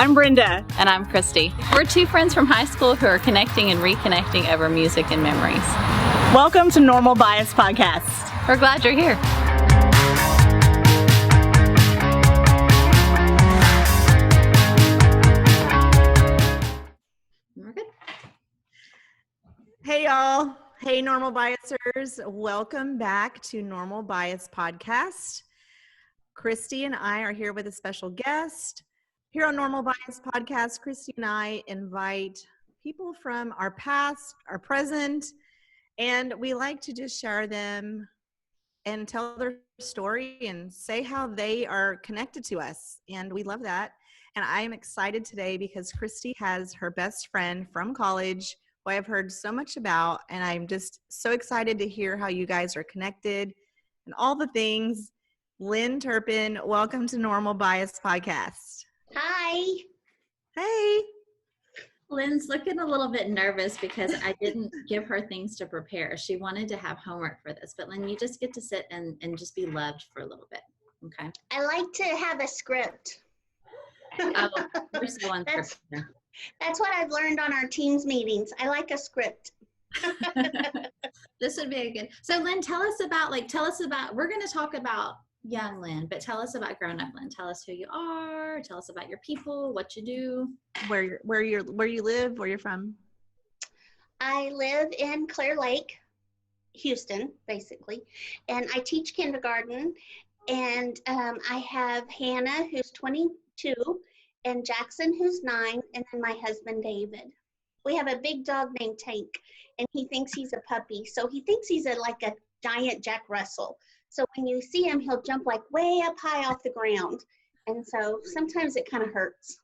I'm Brenda. And I'm Kristi. We're two friends from high school who are connecting and reconnecting over music and memories. Welcome to Normal Bias Podcast. We're glad you're here. We're good. Hey, y'all. Hey, Normal Biasers. Welcome back to Normal Bias Podcast. Kristi and I are here with a special guest. Here on Normal Bias Podcast, Kristi and I invite people from our past, our present, and we like to just share them and tell their story and say how they are connected to us. And we love that. And I am excited today because Kristi has her best friend from college who I've heard so much about. And I'm just so excited to hear how you guys are connected and all the things. Lynn Turpin, welcome to Normal Bias Podcast. Hi. Hey. Lynn's looking a little bit nervous because I didn't give her things to prepare. She wanted to have homework for this. But Lynn, you just get to sit and just be loved for a little bit. Okay? I like to have a script. Oh, we're so unscripted. That's what I've learned on our teams meetings. I like a script. This would be a good. So Lynn, tell us about, we're going to talk about young Lynn, but tell us about grown up Lynn. Tell us who you are. Tell us about your people, what you do. Where you live, where you're from. I live in Clear Lake, Houston, basically, and I teach kindergarten. And I have Hannah, who's 22, and Jackson, who's 9, and then my husband, David. We have a big dog named Tank, and he thinks he's a puppy. So he thinks he's like a giant Jack Russell. So when you see him, he'll jump like way up high off the ground. And so sometimes it kind of hurts,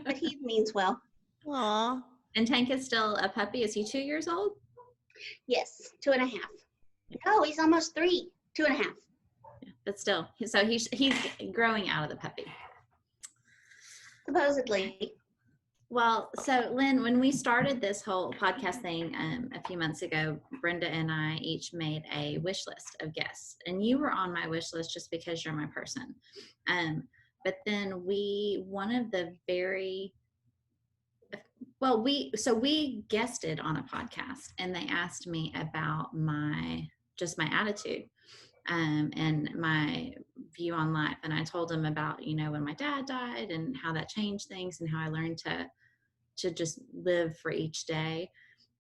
but he means well. Aw. And Tank is still a puppy. Is he 2 years old? Yes, 2.5. No, he's almost 3, 2.5. Yeah, but still, so he's growing out of the puppy. Supposedly. Well, so Lynn, when we started this whole podcast thing a few months ago, Brenda and I each made a wish list of guests, and you were on my wish list just because you're my person. But then we guested on a podcast, and they asked me about my attitude. And my view on life. And I told them about, when my dad died and how that changed things and how I learned to just live for each day.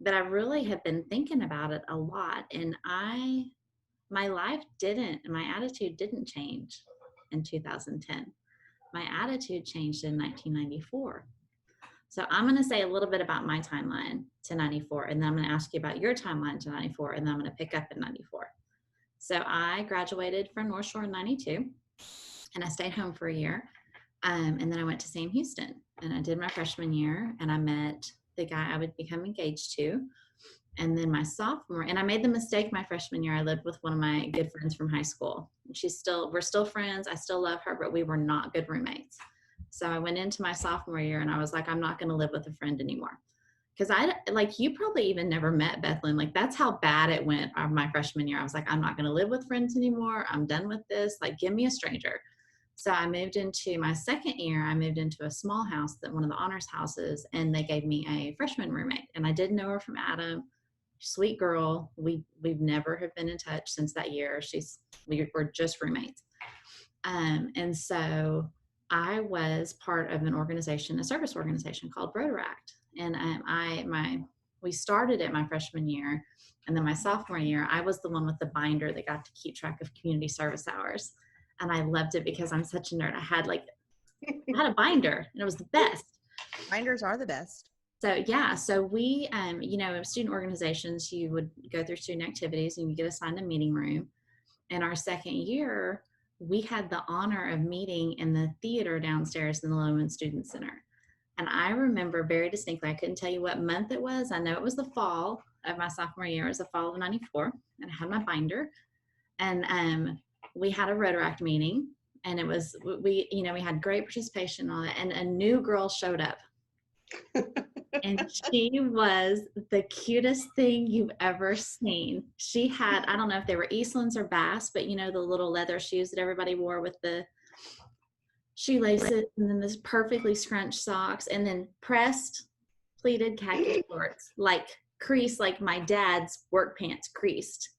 But I really have been thinking about it a lot. And my attitude didn't change in 2010. My attitude changed in 1994. So I'm going to say a little bit about my timeline to 94. And then I'm going to ask you about your timeline to 94. And then I'm going to pick up in 94. So I graduated from North Shore in 92, and I stayed home for a year. And then I went to Sam Houston, and I did my freshman year, and I met the guy I would become engaged to. And then my sophomore, and I made the mistake my freshman year, I lived with one of my good friends from high school. We're still friends. I still love her, but we were not good roommates. So I went into my sophomore year, and I was like, I'm not going to live with a friend anymore. Because you probably even never met Bethlehem. Like, that's how bad it went my freshman year. I was like, I'm not going to live with friends anymore. I'm done with this. Like, give me a stranger. So I moved into my second year. I moved into a small house, one of the honors houses, and they gave me a freshman roommate. And I did know her from Adam. Sweet girl. We've never have been in touch since that year. We were just roommates. And so I was part of a service organization called Rotaract. And we started it my freshman year, and then my sophomore year, I was the one with the binder that got to keep track of community service hours, and I loved it because I'm such a nerd. I had a binder, and it was the best. Binders are the best. So yeah, so we, student organizations, you would go through student activities, and you get assigned a meeting room. In our second year, we had the honor of meeting in the theater downstairs in the Lowman Student Center. And I remember very distinctly, I couldn't tell you what month it was. I know it was the fall of my sophomore year. It was the fall of 94. And I had my binder. And we had a Rotaract meeting. And it was, we had great participation on it. And a new girl showed up. And she was the cutest thing you've ever seen. She had, I don't know if they were Eastlands or Bass, but the little leather shoes that everybody wore with the shoelaces, and then this perfectly scrunched socks, and then pressed pleated khaki shorts, like creased, like my dad's work pants creased.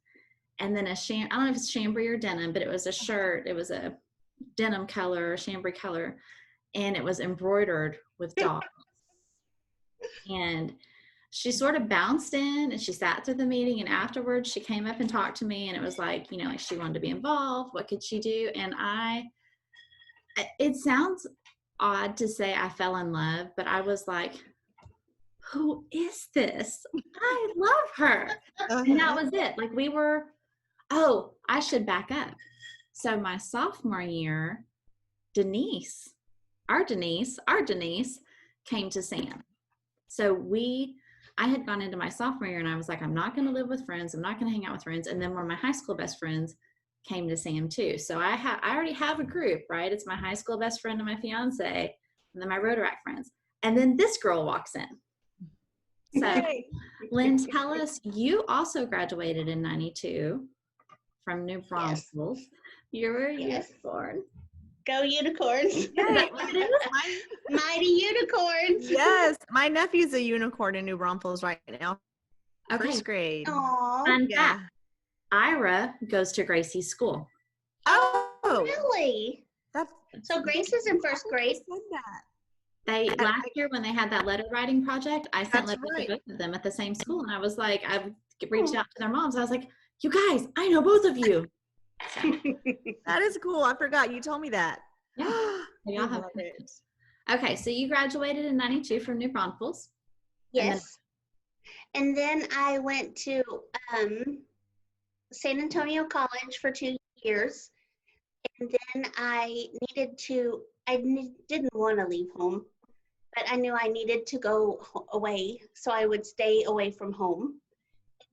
And then I don't know if it's chambray or denim, but it was a shirt. It was a denim color, chambray color, and it was embroidered with dogs. And she sort of bounced in and she sat through the meeting, and afterwards she came up and talked to me, and it was like, you know, like she wanted to be involved. What could she do? And it sounds odd to say I fell in love, but I was like, who is this? I love her. And that was it. Like I should back up. So my sophomore year, our Denise came to Sam. So I had gone into my sophomore year and I was like, I'm not going to live with friends. I'm not going to hang out with friends. And then one of my high school best friends came to Sam too. So I already have a group, right? It's my high school best friend and my fiance, and then my Rotaract friends. And then this girl walks in. So Lynn, tell us, you also graduated in 92 from New Braunfels. Yes. You were a unicorn. Go unicorns. Mighty unicorns. Yes. My nephew's a unicorn in New Braunfels right now. Okay. First grade. Aww. Fun fact. Ira goes to Gracie's school. Oh. Really? So Grace is in first grade? Last year when they had that letter writing project, I sent letters to both of them at the same school. And I was like, I reached out to their moms. I was like, you guys, I know both of you. So. That is cool. I forgot. You told me that. Yeah. Y'all have it. Okay, so you graduated in 92 from New Braunfels. Yes. And then I went to San Antonio College for 2 years. And then I didn't want to leave home, but I knew I needed to go away. So I would stay away from home,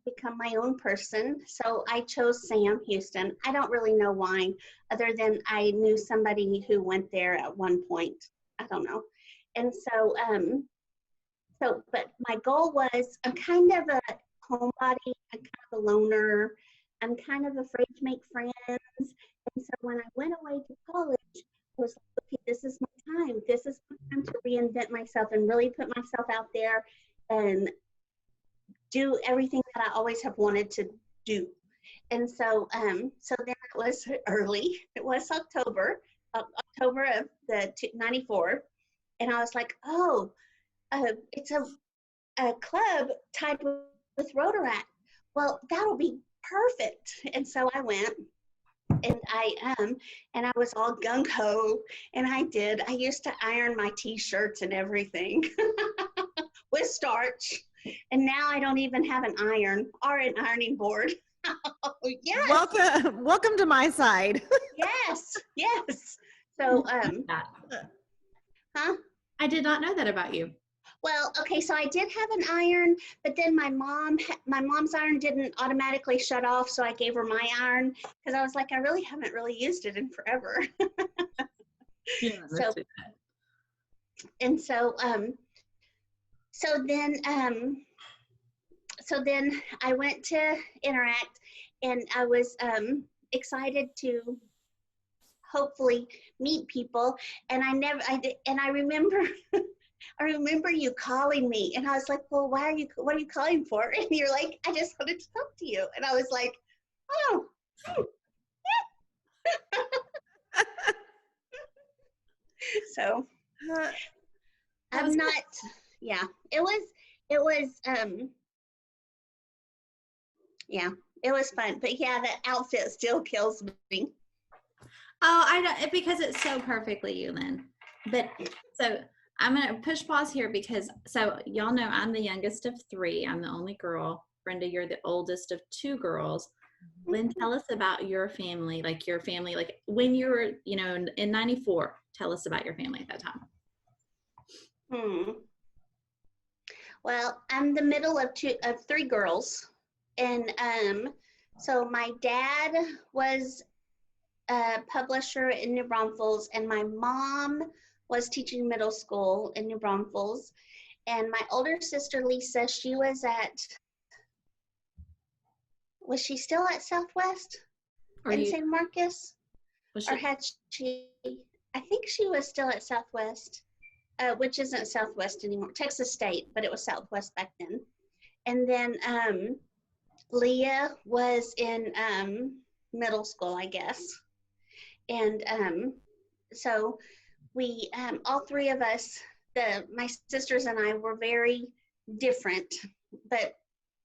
become my own person. So I chose Sam Houston. I don't really know why, other than I knew somebody who went there at one point. I don't know. And so, but my goal was, I'm kind of a homebody. I'm kind of a loner. I'm kind of afraid to make friends. And so when I went away to college, I was like, okay, this is my time. This is my time to reinvent myself and really put myself out there and do everything that I always have wanted to do. And so, so then it was early. It was October of the 94. And I was like, oh, it's a club tied with Rotaract. Well, that'll be perfect. And so I went. And I was all gung-ho, and I used to iron my t-shirts and everything with starch, and now I don't even have an iron or an ironing board. Yes. Welcome to my side. Yes. So, I did not know that about you. Well, okay, so I did have an iron, but then my mom's iron didn't automatically shut off, so I gave her my iron because I was like, I really haven't really used it in forever. Yeah, so then I went to Interact, and I was excited to hopefully meet people, and I remember you calling me, and I was like, well, what are you calling for? And you're like, I just wanted to talk to you. And I was like, oh. So I'm not, yeah, it was fun. But yeah, that outfit still kills me. Oh, I don't, because it's so perfectly you, Lynn. But so I'm going to push pause here because, so y'all know I'm the youngest of 3. I'm the only girl. Brenda, you're the oldest of 2 girls. Lynn, tell us about your family, like when you were, in 94, tell us about your family at that time. Well, I'm the middle of 3 girls. And so my dad was a publisher in New Braunfels, and my mom was teaching middle school in New Braunfels. And my older sister, Lisa, she was she still at Southwest in St. Marcus? Or had she, I think she was still at Southwest, which isn't Southwest anymore, Texas State, but it was Southwest back then. And then Leah was in middle school, I guess. And so we, all three of us, my sisters and I were very different, but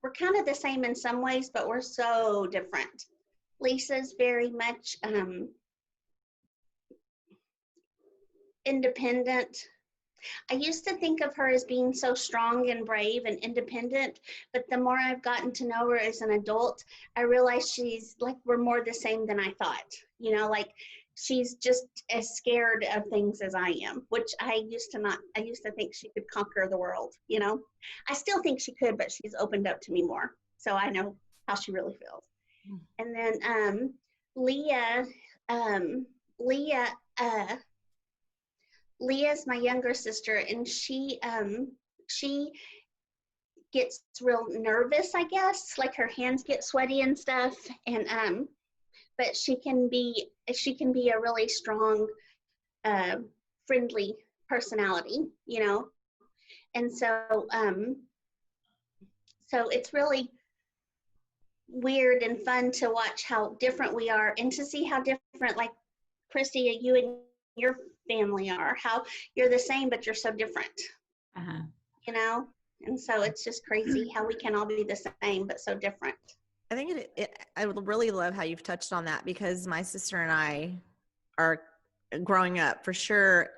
we're kind of the same in some ways, but we're so different. Lisa's very much independent. I used to think of her as being so strong and brave and independent, but the more I've gotten to know her as an adult, I realize she's like, we're more the same than I thought. You know, like she's just as scared of things as I am, which I used to think she could conquer the world, you know. I still think she could, but she's opened up to me more. So I know how she really feels. And then Leah's my younger sister, and she gets real nervous, I guess, like her hands get sweaty and stuff. And but she can be a really strong, friendly personality, you know. And so so it's really weird and fun to watch how different we are, and to see how different, like Kristi, you and your family are, how you're the same but you're so different. You know. And so it's just crazy how we can all be the same but so different. I think I would really love how you've touched on that, because my sister and I are growing up, for sure.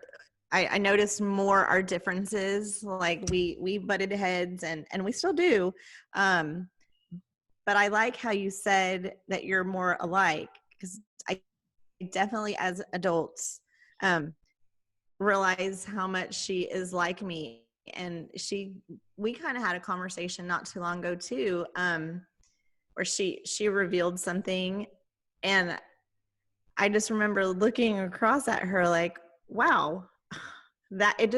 I noticed more our differences, like we butted heads, and we still do. But I like how you said that you're more alike, because I definitely, as adults, realize how much she is like me. And we kind of had a conversation not too long ago too, where she revealed something, and I just remember looking across at her like, wow,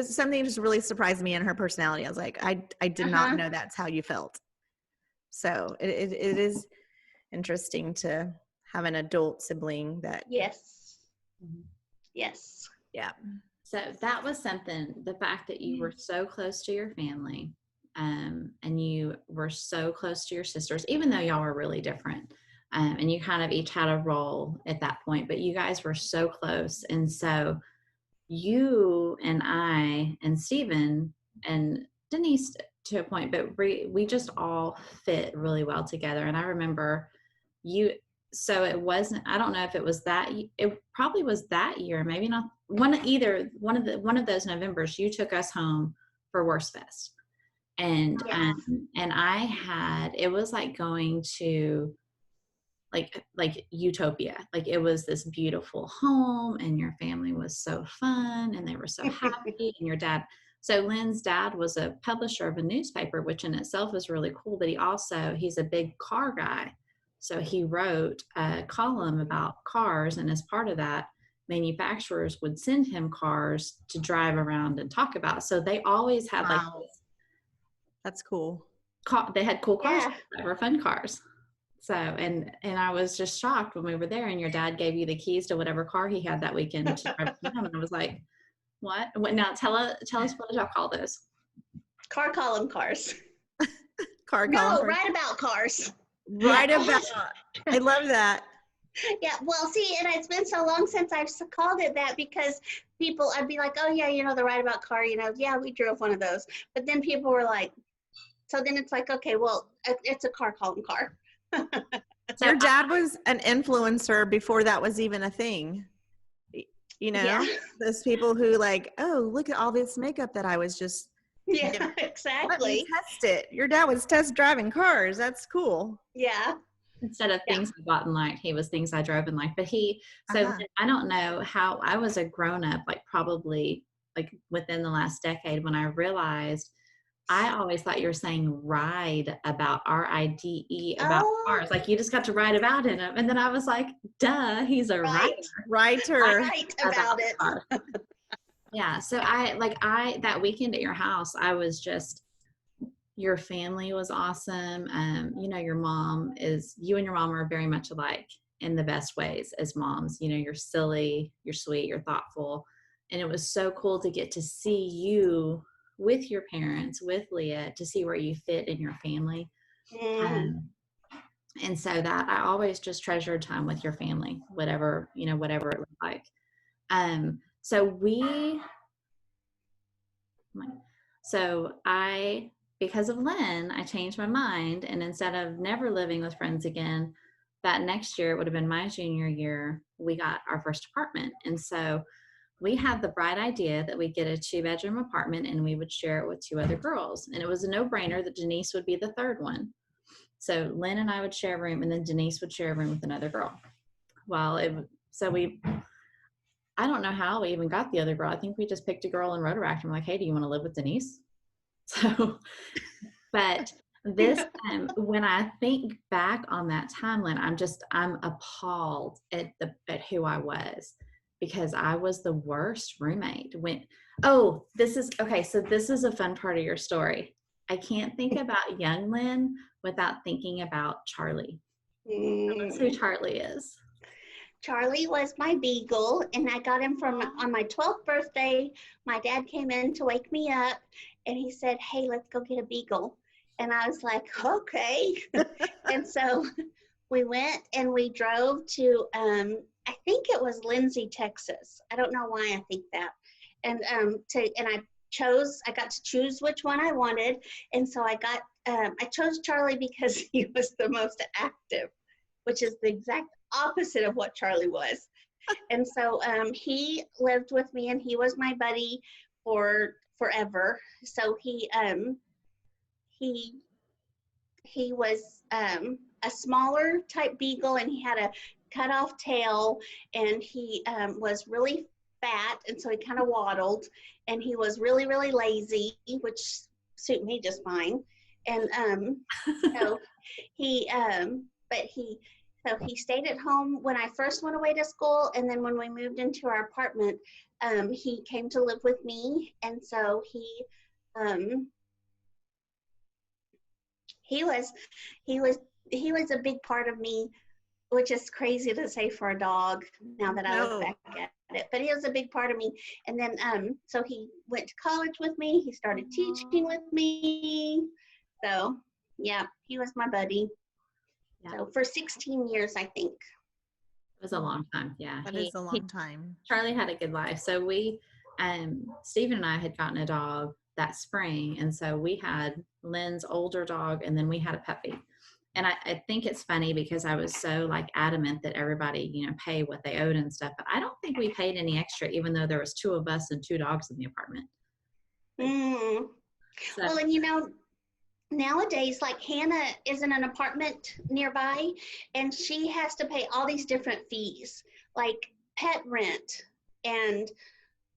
something just really surprised me in her personality. I was like, I did not know that's how you felt. So it is interesting to have an adult sibling that. Yes. Yes. Yeah. So that was something, the fact that you were so close to your family, and you were so close to your sisters, even though y'all were really different, and you kind of each had a role at that point, but you guys were so close. And so you and I and Stephen and Denise to a point, but we just all fit really well together. And I remember so it wasn't, I don't know if it was it probably was that year, maybe not one of those Novembers, you took us home for Worst Fest. And, Yes. and it was like going to like utopia. Like it was this beautiful home, and your family was so fun, and they were so happy. And your dad, so Lynn's dad was a publisher of a newspaper, which in itself is really cool, but he's a big car guy. So he wrote a column about cars, and as part of that, manufacturers would send him cars to drive around and talk about. So they always had That's cool. They had cool cars Yeah. that were fun cars. So, and I was just shocked when we were there, and your dad gave you the keys to whatever car he had that weekend to drive around. And I was like, what? Now tell us, what did y'all call those? Car column cars. Car No, column. right about cars. Right about. I love that. Yeah, well, see, and it's been so long since I've called it that, because I'd be like, oh yeah, you know, the right about car, you know, yeah, we drove one of those. But then people were like, so then it's like, okay, well, it's a car column car. So your dad was an influencer before that was even a thing. You know, Yeah. those people who like, oh, look at all this makeup that I was just. Yeah, Let exactly. me test it. Your dad was test driving cars. That's cool. Yeah. Instead of things I bought and liked, he was things I drove and liked. But I don't know how I was a grown up, like probably like within the last decade, when I realized I always thought you were saying ride about RIDE about cars. Like you just got to write about in them. And then I was like, duh, he's a writer. Right about it. Yeah. So that weekend at your house, I was just, your family was awesome. You know, you and your mom are very much alike. in the best ways as moms. You know, you're silly, you're sweet, you're thoughtful. And it was so cool to get to see you with your parents, with Leah, to see where you fit in your family. And so that I always just treasured time with your family, whatever it looked like. Because of Lynn, I changed my mind. And instead of never living with friends again, that next year, it would have been my junior year, we got our first apartment. And so we had the bright idea that we'd get a 2-bedroom apartment and we would share it with 2 other girls. And it was a no-brainer that Denise would be the third one. So Lynn and I would share a room, and then Denise would share a room with another girl. I don't know how we even got the other girl. I think we just picked a girl in Rotaract and we're like, hey, do you want to live with Denise? So, but this time, when I think back on that timeline, I'm appalled at who I was, because I was the worst roommate. This is a fun part of your story. I can't think about young Lynn without thinking about Charlie. That's who Charlie is. Charlie was my beagle, and I got him on my 12th birthday. My dad came in to wake me up, and he said, hey, let's go get a beagle. And I was like, okay. And so we went and we drove to, I think it was Lindsay, Texas. I don't know why I think that. And I got to choose which one I wanted. And so I chose Charlie because he was the most active, which is the exact opposite of what Charlie was. And so he lived with me, and he was my buddy for forever. So he was a smaller type beagle, and he had a cut off tail, and he was really fat, and so he kind of waddled, and he was really, really lazy, which suit me just fine. And so he stayed at home when I first went away to school, and then when we moved into our apartment, he came to live with me, and so he was a big part of me, which is crazy to say for a dog now that I look back at it. But he was a big part of me. And then so he went to college with me. He started teaching with me. So yeah, he was my buddy. Yeah. So for 16 years, I think. It was a long time. Yeah. That is a long time. Charlie had a good life. So we, Stephen and I had gotten a dog that spring. And so we had Lynn's older dog, and then we had a puppy. And I think it's funny because I was so like adamant that everybody, pay what they owed and stuff. But I don't think we paid any extra, even though there was 2 of us and 2 dogs in the apartment. So, well, and nowadays, like Hannah is in an apartment nearby, and she has to pay all these different fees, like pet rent, and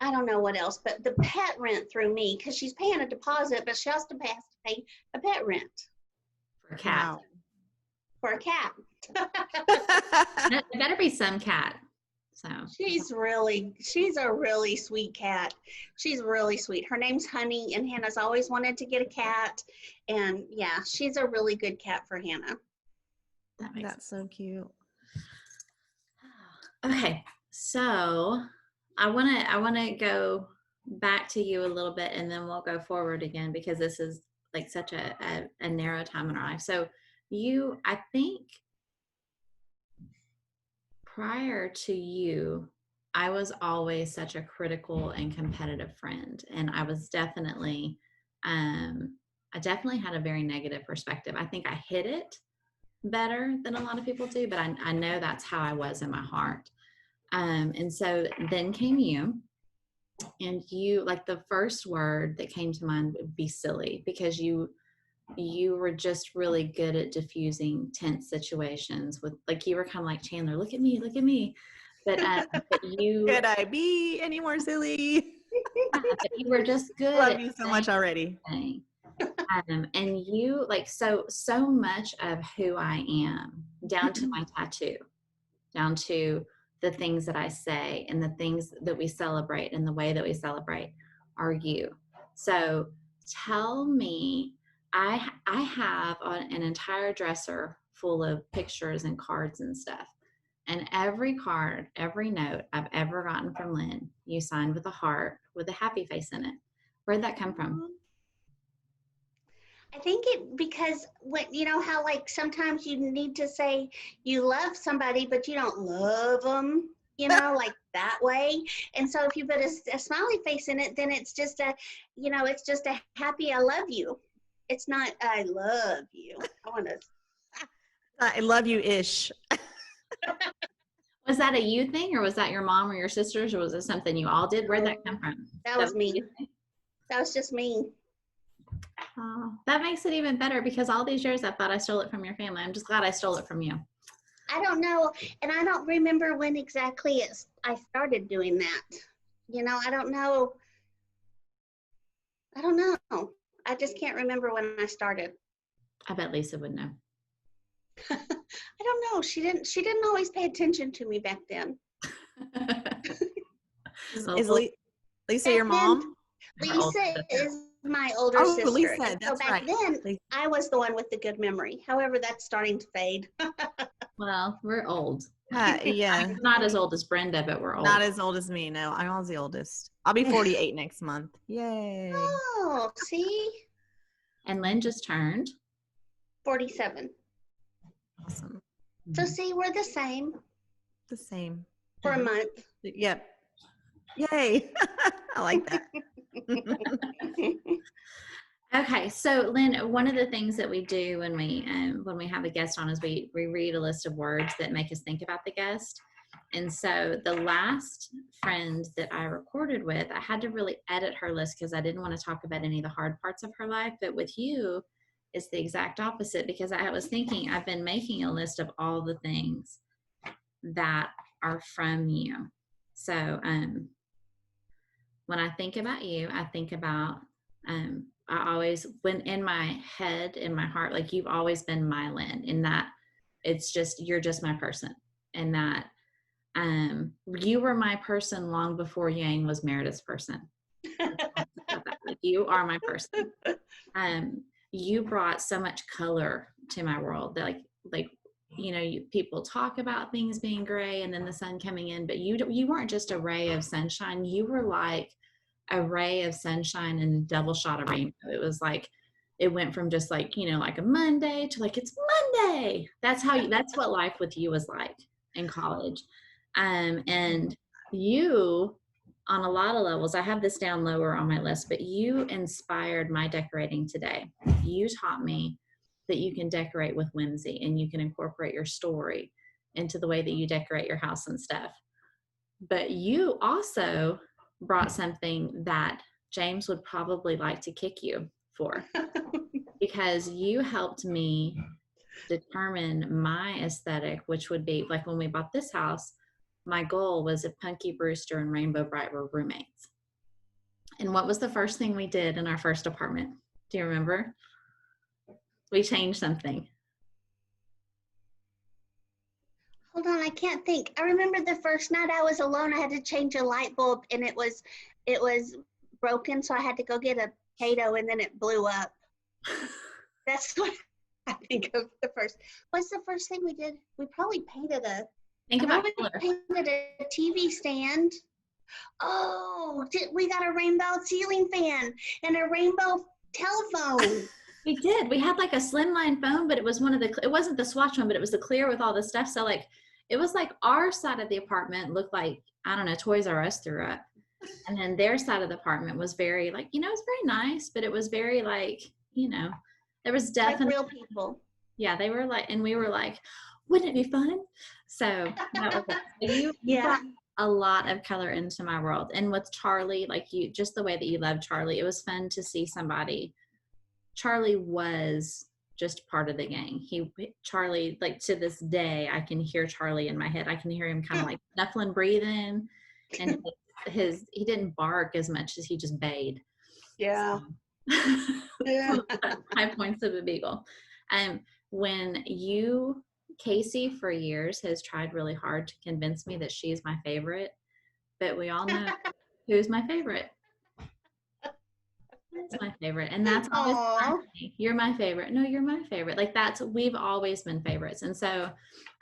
I don't know what else, but the pet rent through me, because she's paying a deposit, but she also has to pay a pet rent. For a cat. Wow. For a cat. It better be some cat. So she's a really sweet cat. She's really sweet. Her name's Honey, and Hannah's always wanted to get a cat. And yeah, she's a really good cat for Hannah. That's so cute. Okay, so I wanna go back to you a little bit, and then we'll go forward again, because this is like such a narrow time in our life. So I think prior to you, I was always such a critical and competitive friend. And I was definitely, I definitely had a very negative perspective. I think I hid it better than a lot of people do, but I know that's how I was in my heart. And so then came you, and you, like the first word that came to mind would be silly, because you were just really good at diffusing tense situations with, like, you were kind of like Chandler, look at me. But you could I be any more silly? But you were just good. Love you so much already. And you, like, so much of who I am, down to my tattoo, down to the things that I say and the things that we celebrate and the way that we celebrate, are you. So tell me, I have an entire dresser full of pictures and cards and stuff. And every card, every note I've ever gotten from Lynn, you signed with a heart with a happy face in it. Where'd that come from? I think because when, you know how like sometimes you need to say you love somebody, but you don't love them, you know, like that way. And so if you put a smiley face in it, then it's just it's just a happy I love you. It's not I love you. I love you ish. Was that a you thing, or was that your mom or your sisters, or was it something you all did? Where'd that come from? That was me. That was just me. Oh, that makes it even better, because all these years I thought I stole it from your family. I'm just glad I stole it from you. I don't know, and I don't remember when exactly I started doing that. You know, I don't know. I just can't remember when I started. I bet Lisa would know. I don't know. She didn't always pay attention to me back then. Is Lisa your mom? Lisa is my older sister. Lisa, that's so back then, I was the one with the good memory. However, that's starting to fade. Well, we're old. Yeah. I'm not as old as Brenda, but we're old. Not as old as me. No, I'm always the oldest. I'll be 48 next month. Yay. Oh, see? And Lynn just turned 47. Awesome. So see, we're the same. The same. For a month. Yep. Yay. I like that. Okay, so Lynn, one of the things that we do when we have a guest on is we read a list of words that make us think about the guest. And so the last friend that I recorded with, I had to really edit her list because I didn't want to talk about any of the hard parts of her life. But with you, it's the exact opposite, because I was thinking I've been making a list of all the things that are from you. So when I think about you, I think about I always, when in my head, in my heart, like you've always been my Lynn, in that it's just, you're just my person. And that you were my person long before Yang was Meredith's person. Like, you are my person. You brought so much color to my world that like you know, people talk about things being gray and then the sun coming in, but you weren't just a ray of sunshine. You were like a ray of sunshine and a double shot of rainbow. It was like, it went from just like, you know, like a Monday to like, it's Monday. That's what life with you was like in college. And you, on a lot of levels, I have this down lower on my list, but you inspired my decorating today. You taught me that you can decorate with whimsy and you can incorporate your story into the way that you decorate your house and stuff. But you also brought something that James would probably like to kick you for, because you helped me determine my aesthetic, which would be like when we bought this house, my goal was if Punky Brewster and Rainbow Bright were roommates. And what was the first thing we did in our first apartment? Do you remember? We changed something. Hold on, I can't think. I remember the first night I was alone, I had to change a light bulb and it was broken, so I had to go get a Play-Doh and then it blew up. That's what I think of the first. What's the first thing we did? We probably painted Think about color. Painted a TV stand. Oh, we got a rainbow ceiling fan and a rainbow telephone. We did. We had like a slimline phone, but it was it wasn't the Swatch one, but it was the clear with all the stuff. So like, it was like our side of the apartment looked like, I don't know, Toys R Us threw up. And then their side of the apartment was very like, you know, it was very nice, but it was very like, you know, there was definitely like real people. Yeah, they were like, and we were like, wouldn't it be fun? So that was it. You brought a lot of color into my world. And with Charlie, like you, just the way that you loved Charlie, it was fun to see somebody. Charlie was just part of the gang. Charlie, like to this day, I can hear Charlie in my head. I can hear him kind of like snuffling, breathing, and he didn't bark as much as he just bayed. Yeah. So, yeah. High points of a beagle. When Casey for years has tried really hard to convince me that she's my favorite, but we all know who's my favorite. That's my favorite. And that's always funny. You're my favorite. No, you're my favorite. Like we've always been favorites. And so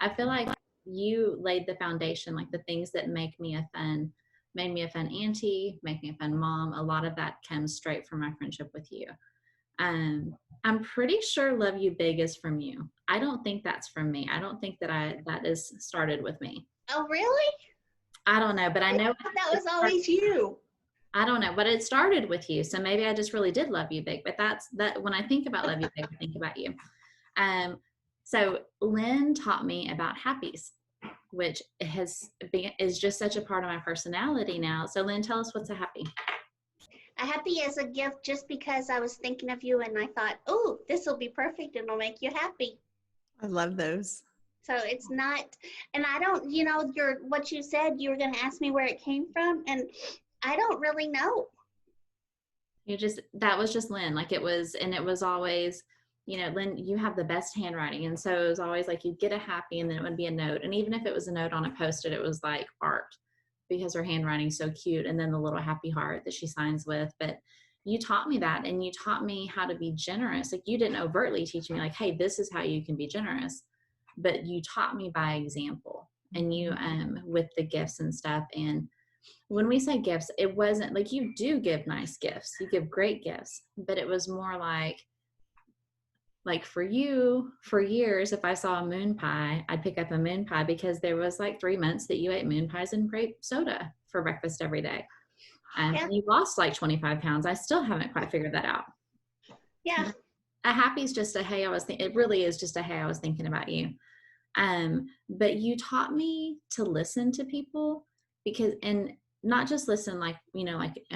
I feel like you laid the foundation, like the things that made me a fun auntie, make me a fun mom. A lot of that comes straight from my friendship with you. I'm pretty sure Love You Big is from you. I don't think that's from me. I don't think that is started with me. Oh, really? I don't know, but I know that was always you. I don't know, but it started with you. So maybe I just really did love you big, but that when I think about Love You Big, I think about you. So Lynn taught me about happies, which is just such a part of my personality now. So Lynn, tell us what's a happy. A happy is a gift just because I was thinking of you and I thought, oh, this will be perfect and it'll make you happy. I love those. So it's not, and I don't, what you said, you were going to ask me where it came from, and I don't really know. That was just Lynn. Like it was always, Lynn, you have the best handwriting. And so it was always like you'd get a happy and then it would be a note. And even if it was a note on a Post-it, it was like art because her handwriting's so cute. And then the little happy heart that she signs with. But you taught me that, and you taught me how to be generous. Like you didn't overtly teach me like, hey, this is how you can be generous. But you taught me by example, and you, with the gifts and stuff. And when we say gifts, it wasn't like you do give nice gifts. You give great gifts, but it was more like for you, for years, if I saw a moon pie, I'd pick up a moon pie because there was like 3 months that you ate moon pies and grape soda for breakfast every day. And you lost like 25 pounds. I still haven't quite figured that out. Yeah. A happy is just a, hey, it really is just a, hey, I was thinking about you. But you taught me to listen to people and not just listen like in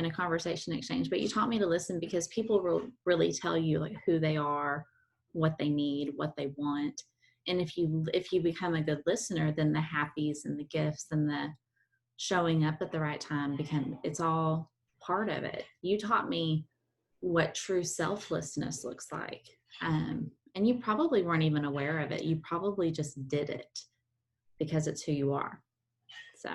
a conversation exchange, but you taught me to listen because people will really tell you like who they are, what they need, what they want. And if you become a good listener, then the happies and the gifts and the showing up at the right time it's all part of it. You taught me what true selflessness looks like. And you probably weren't even aware of it. You probably just did it because it's who you are. So,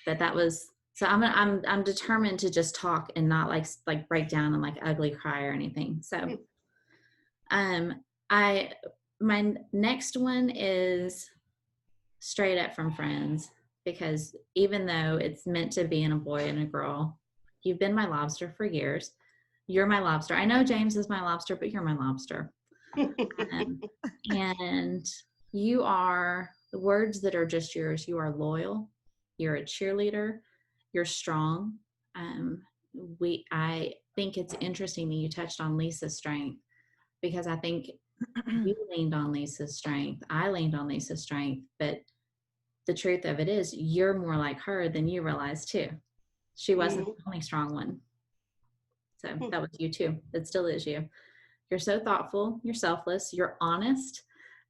but I'm determined to just talk and not like break down and like ugly cry or anything. So, my next one is straight up from friends, because even though it's meant to be in a boy and a girl, you've been my lobster for years. You're my lobster. I know James is my lobster, but you're my lobster. And you are the words that are just yours. You are loyal. You're a cheerleader. You're strong. I think it's interesting that you touched on Lisa's strength, because I think you leaned on Lisa's strength. I leaned on Lisa's strength, but the truth of it is you're more like her than you realize too. She wasn't the only strong one. So that was you too. It still is you. You're so thoughtful. You're selfless. You're honest.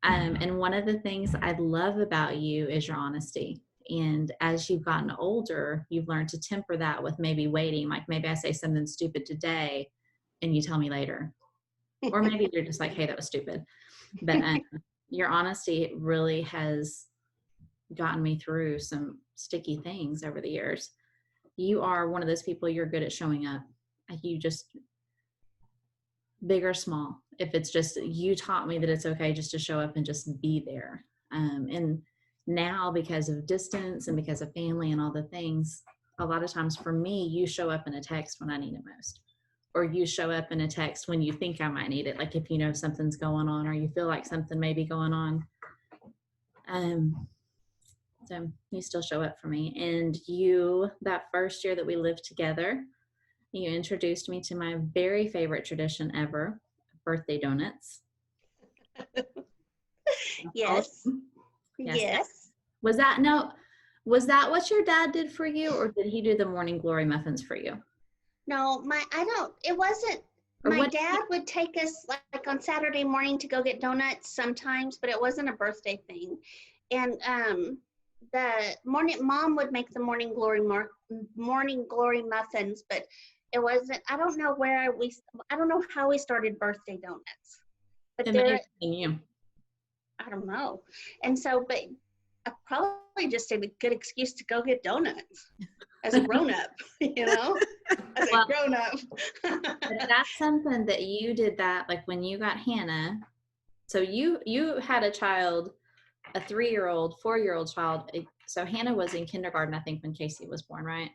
And one of the things I love about you is your honesty. And as you've gotten older, you've learned to temper that with maybe waiting. Like maybe I say something stupid today and you tell me later. Or maybe you're just like, hey, that was stupid. But your honesty really has gotten me through some sticky things over the years. You are one of those people, you're good at showing up. You just, big or small, if it's just, you taught me that it's okay just to show up and just be there. And now, because of distance and because of family and all the things, a lot of times for me, you show up in a text when I need it most, or you show up in a text when you think I might need it. Like if you know something's going on or you feel like something may be going on. So you still show up for me. And you, that first year that we lived together, you introduced me to my very favorite tradition ever, birthday donuts. Yes. Yes. Was that what your dad did for you, or did he do the morning glory muffins for you? No, it wasn't. My dad would take us like on Saturday morning to go get donuts sometimes, but it wasn't a birthday thing. And the mom would make the morning glory muffins, but it wasn't. I don't know how we started birthday donuts. But you. I don't know. And so, but I probably just a good excuse to go get donuts as a grown-up, as a grown-up. But that's something that you did, that like when you got Hannah. So you had a child a 3-year-old, 4-year-old child. So Hannah was in kindergarten, I think, when Casey was born, right?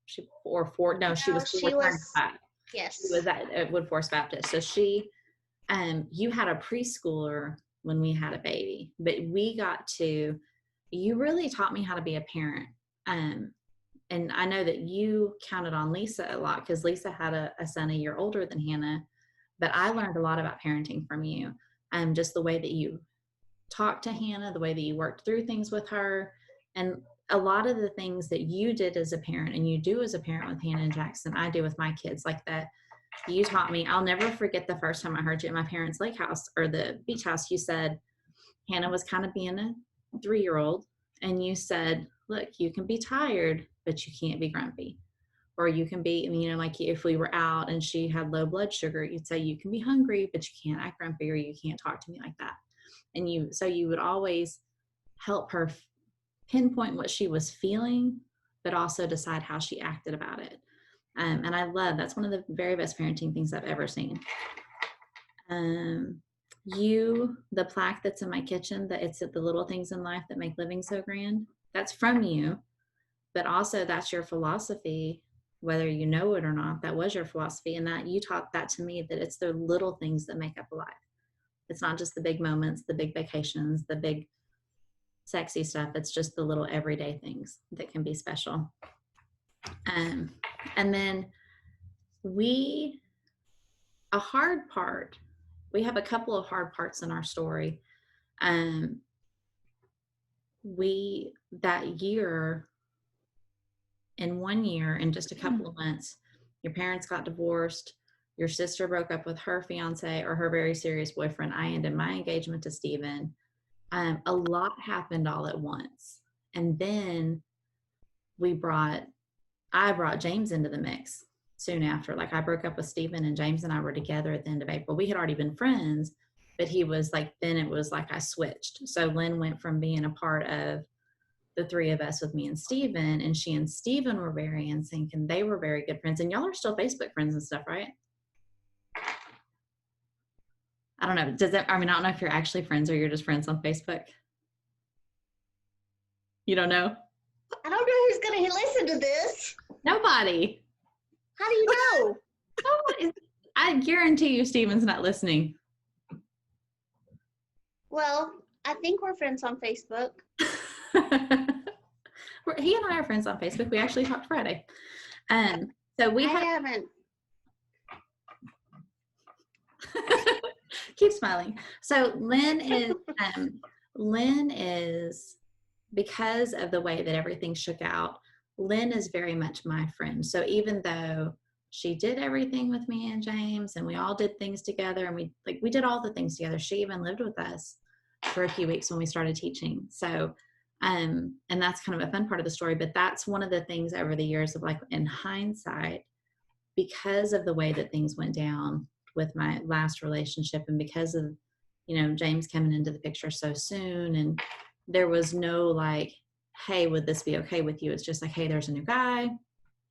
She was 4 she turning was, 5. yes. She was at Wood Forest Baptist. So you had a preschooler when we had a baby, but you really taught me how to be a parent. And I know that you counted on Lisa a lot because Lisa had a son a year older than Hannah, but I learned a lot about parenting from you. Just the way that you talked to Hannah, the way that you worked through things with her, and a lot of the things that you did as a parent and you do as a parent with Hannah and Jackson, I do with my kids. Like that, you taught me. I'll never forget the first time I heard you at my parents' lake house or the beach house. You said Hannah was kind of being a 3-year-old, and you said, look, you can be tired, but you can't be grumpy. Or you can be, like if we were out and she had low blood sugar, you'd say you can be hungry, but you can't act grumpy, or you can't talk to me like that. And so you would always help her pinpoint what she was feeling, but also decide how she acted about it. And I love, that's one of the very best parenting things I've ever seen. The plaque that's in my kitchen, that it's the little things in life that make living so grand, that's from you, but also that's your philosophy, whether you know it or not. That was your philosophy, and that you taught that to me, that it's the little things that make up a life. It's not just the big moments, the big vacations, the big sexy stuff. It's just the little everyday things that can be special. And then we have a couple of hard parts in our story. That year, in 1 year, in just a couple of months, your parents got divorced. Your sister broke up with her fiance, or her very serious boyfriend. I ended my engagement to Stephen. A lot happened all at once. And then I brought James into the mix soon after. Like, I broke up with Stephen, and James and I were together at the end of April. We had already been friends, but he was like, then it was like I switched. So Lynn went from being a part of the 3 of us with me and Stephen, and she and Stephen were very in sync, and they were very good friends. And y'all are still Facebook friends and stuff, right? I don't know. I don't know if you're actually friends or you're just friends on Facebook. You don't know? I don't know who's going to listen to this. Nobody. How do you know? I guarantee you Stephen's not listening. Well, I think we're friends on Facebook. He and I are friends on Facebook. We actually talked Friday. So I haven't. Keep smiling. So Lynn is, because of the way that everything shook out, Lynn is very much my friend. So even though she did everything with me and James, and we all did things together, and we did all the things together. She even lived with us for a few weeks when we started teaching. So, and that's kind of a fun part of the story, but that's one of the things over the years of, like, in hindsight, because of the way that things went down with my last relationship, and because of, James coming into the picture so soon, and there was no like, hey, would this be okay with you? It's just like, hey, there's a new guy.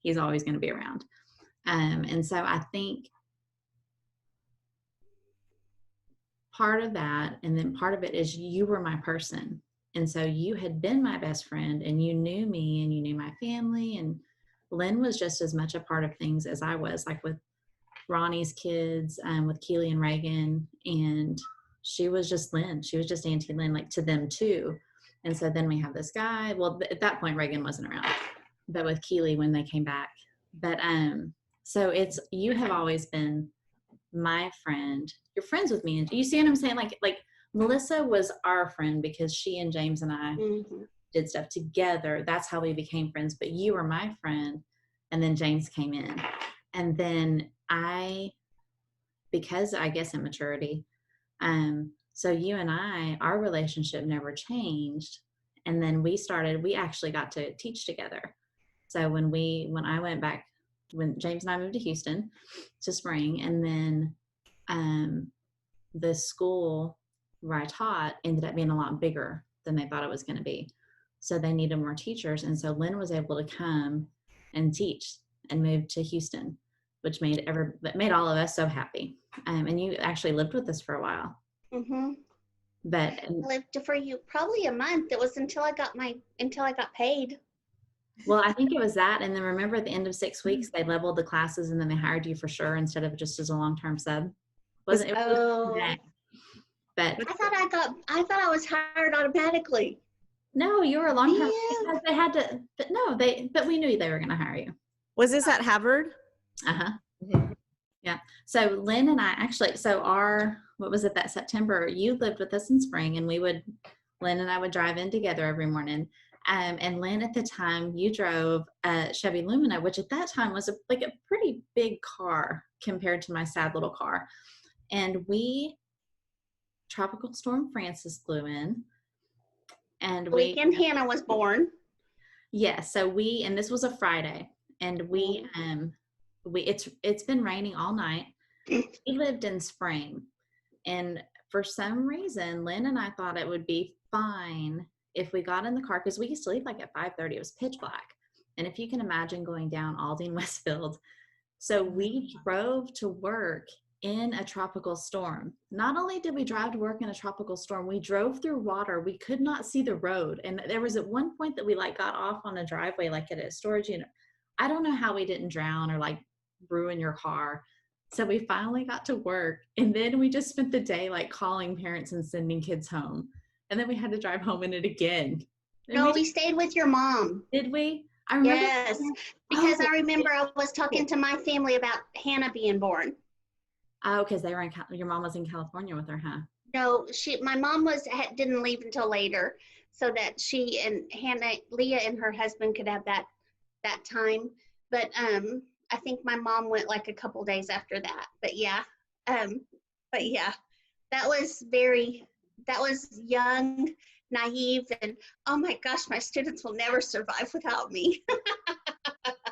He's always going to be around. And so I think part of that, and then part of it is you were my person. And so you had been my best friend, and you knew me, and you knew my family, and Lynn was just as much a part of things as I was, like with Ronnie's kids, with Keely and Reagan, and she was just Lynn. She was just Auntie Lynn, like, to them too. And so then we have this guy. Well, at that point, Reagan wasn't around, but with Keely when they came back. But so you have always been my friend. You're friends with me, and you see what I'm saying? Like Melissa was our friend because she and James and I did stuff together. That's how we became friends. But you were my friend, and then James came in, and then because I guess immaturity, so you and our relationship never changed. And then we actually got to teach together. So when I went back, when James and I moved to Houston to spring, and then the school where I taught ended up being a lot bigger than they thought it was going to be. So they needed more teachers. And so Lynn was able to come and teach and move to Houston, which made all of us so happy. And you actually lived with us for a while. Mm-hmm. But I lived for you probably a month. It was until I got paid. well, I think it was that. And then remember at the end of 6 weeks, they leveled the classes and then they hired you for sure instead of just as a long-term sub. Wasn't it? Oh, But I thought I was hired automatically. no, you were a long-term Yeah. because they had to, but no, but we knew they were going to hire you. Was this at Harvard? Uh-huh. Mhm. Yeah. So Lynn and I actually, what was it, that September, you lived with us in spring and Lynn and I would drive in together every morning. And Lynn, at the time, you drove a Chevy Lumina, which at that time was a pretty big car compared to my sad little car. And Tropical Storm Francis blew in. And The weekend Hannah was born. yeah, so and this was a Friday, and it's been raining all night. We lived in spring, and for some reason, Lynn and I thought it would be fine if we got in the car, because we used to leave like at 5:30. It was pitch black, and if you can imagine going down Aldine Westfield, so we drove to work in a tropical storm. Not only did we drive to work in a tropical storm, we drove through water. We could not see the road. And there was at one point that we got off on a driveway, like at a storage unit. I don't know how we didn't drown or ruin your car. So we finally got to work. And then we just spent the day calling parents and sending kids home. And then we had to drive home in it again. And No, we stayed with your mom. Did we? I remember. Yes, because I remember I was talking to my family about Hannah being born. Oh, because they were your mom was in California with her, huh? No, my mom didn't leave until later, so that she and Leah and her husband could have that time. But I think my mom went a couple days after that. But yeah, that was young, naive, and oh my gosh, my students will never survive without me.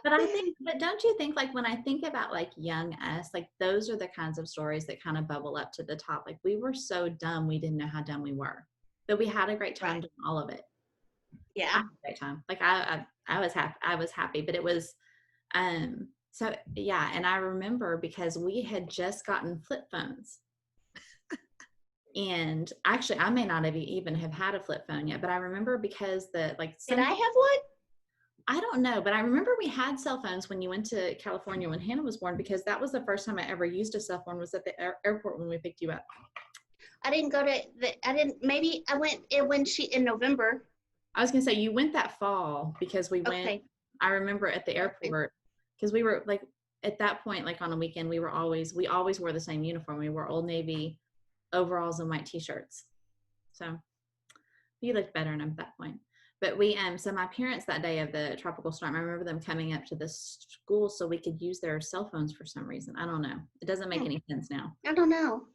But don't you think when I think about young us, those are the kinds of stories that kind of bubble up to the top. We were so dumb, we didn't know how dumb we were, but we had a great time doing all of it. Yeah. I had a great time. I was happy, but it was, so yeah. And I remember because we had just gotten flip phones. And actually I may not have even had a flip phone yet, but I remember because did I have one? I don't know, but I remember we had cell phones when you went to California when Hannah was born, because that was the first time I ever used a cell phone was at the airport when we picked you up. I didn't go maybe I went in November. I was going to say you went that fall because we went, okay. I remember at the airport because we were at that point, on a weekend, we always wore the same uniform. We wore Old Navy overalls and white t-shirts. So you looked better than them at that point. But so my parents that day of the tropical storm, I remember them coming up to the school so we could use their cell phones for some reason. I don't know. It doesn't make any sense now. I don't know.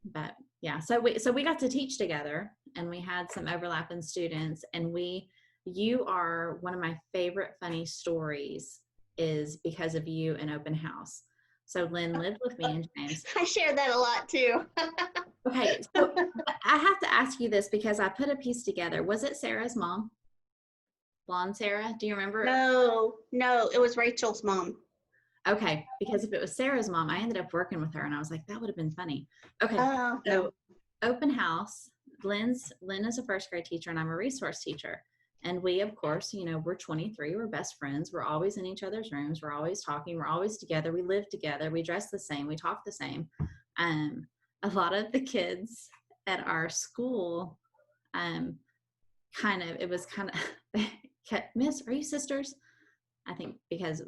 But yeah, so we got to teach together and we had some overlap in students, and you are one of my favorite funny stories is because of you in open house. So Lynn lived with me and James. I share that a lot too. Okay, so I have to ask you this because I put a piece together. Was it Sarah's mom? Blonde Sarah? Do you remember? No, it was Rachel's mom. Okay, because if it was Sarah's mom, I ended up working with her and I was like, that would have been funny. Okay, so open house. Lynn is a first grade teacher and I'm a resource teacher. And we, of course, we're 23, we're best friends. We're always in each other's rooms. We're always talking. We're always together. We live together. We dress the same. We talk the same. A lot of the kids at our school, it was kind of, Miss, are you sisters? I think because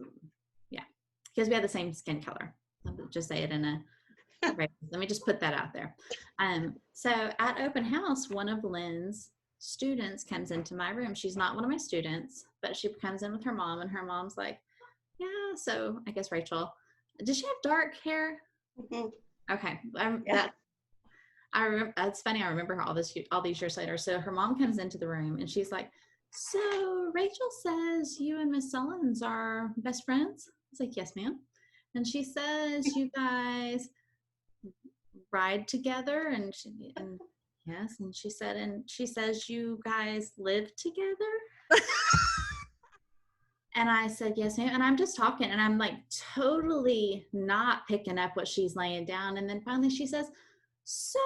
we had the same skin color. I'll just say it in a, let me just put that out there. So at open house, one of Lynn's students comes into my room. She's not one of my students, but she comes in with her mom, and her mom's like, yeah, so I guess Rachel, does she have dark hair? Mm-hmm. Okay. I remember, that's funny. I remember her all these years later. So her mom comes into the room and she's like, so Rachel says you and Miss Sullins are best friends? I was like, yes, ma'am. And she says you guys ride together and yes. And she says you guys live together. And I said, yes, ma'am. And I'm just talking and I'm totally not picking up what she's laying down. And then finally she says, so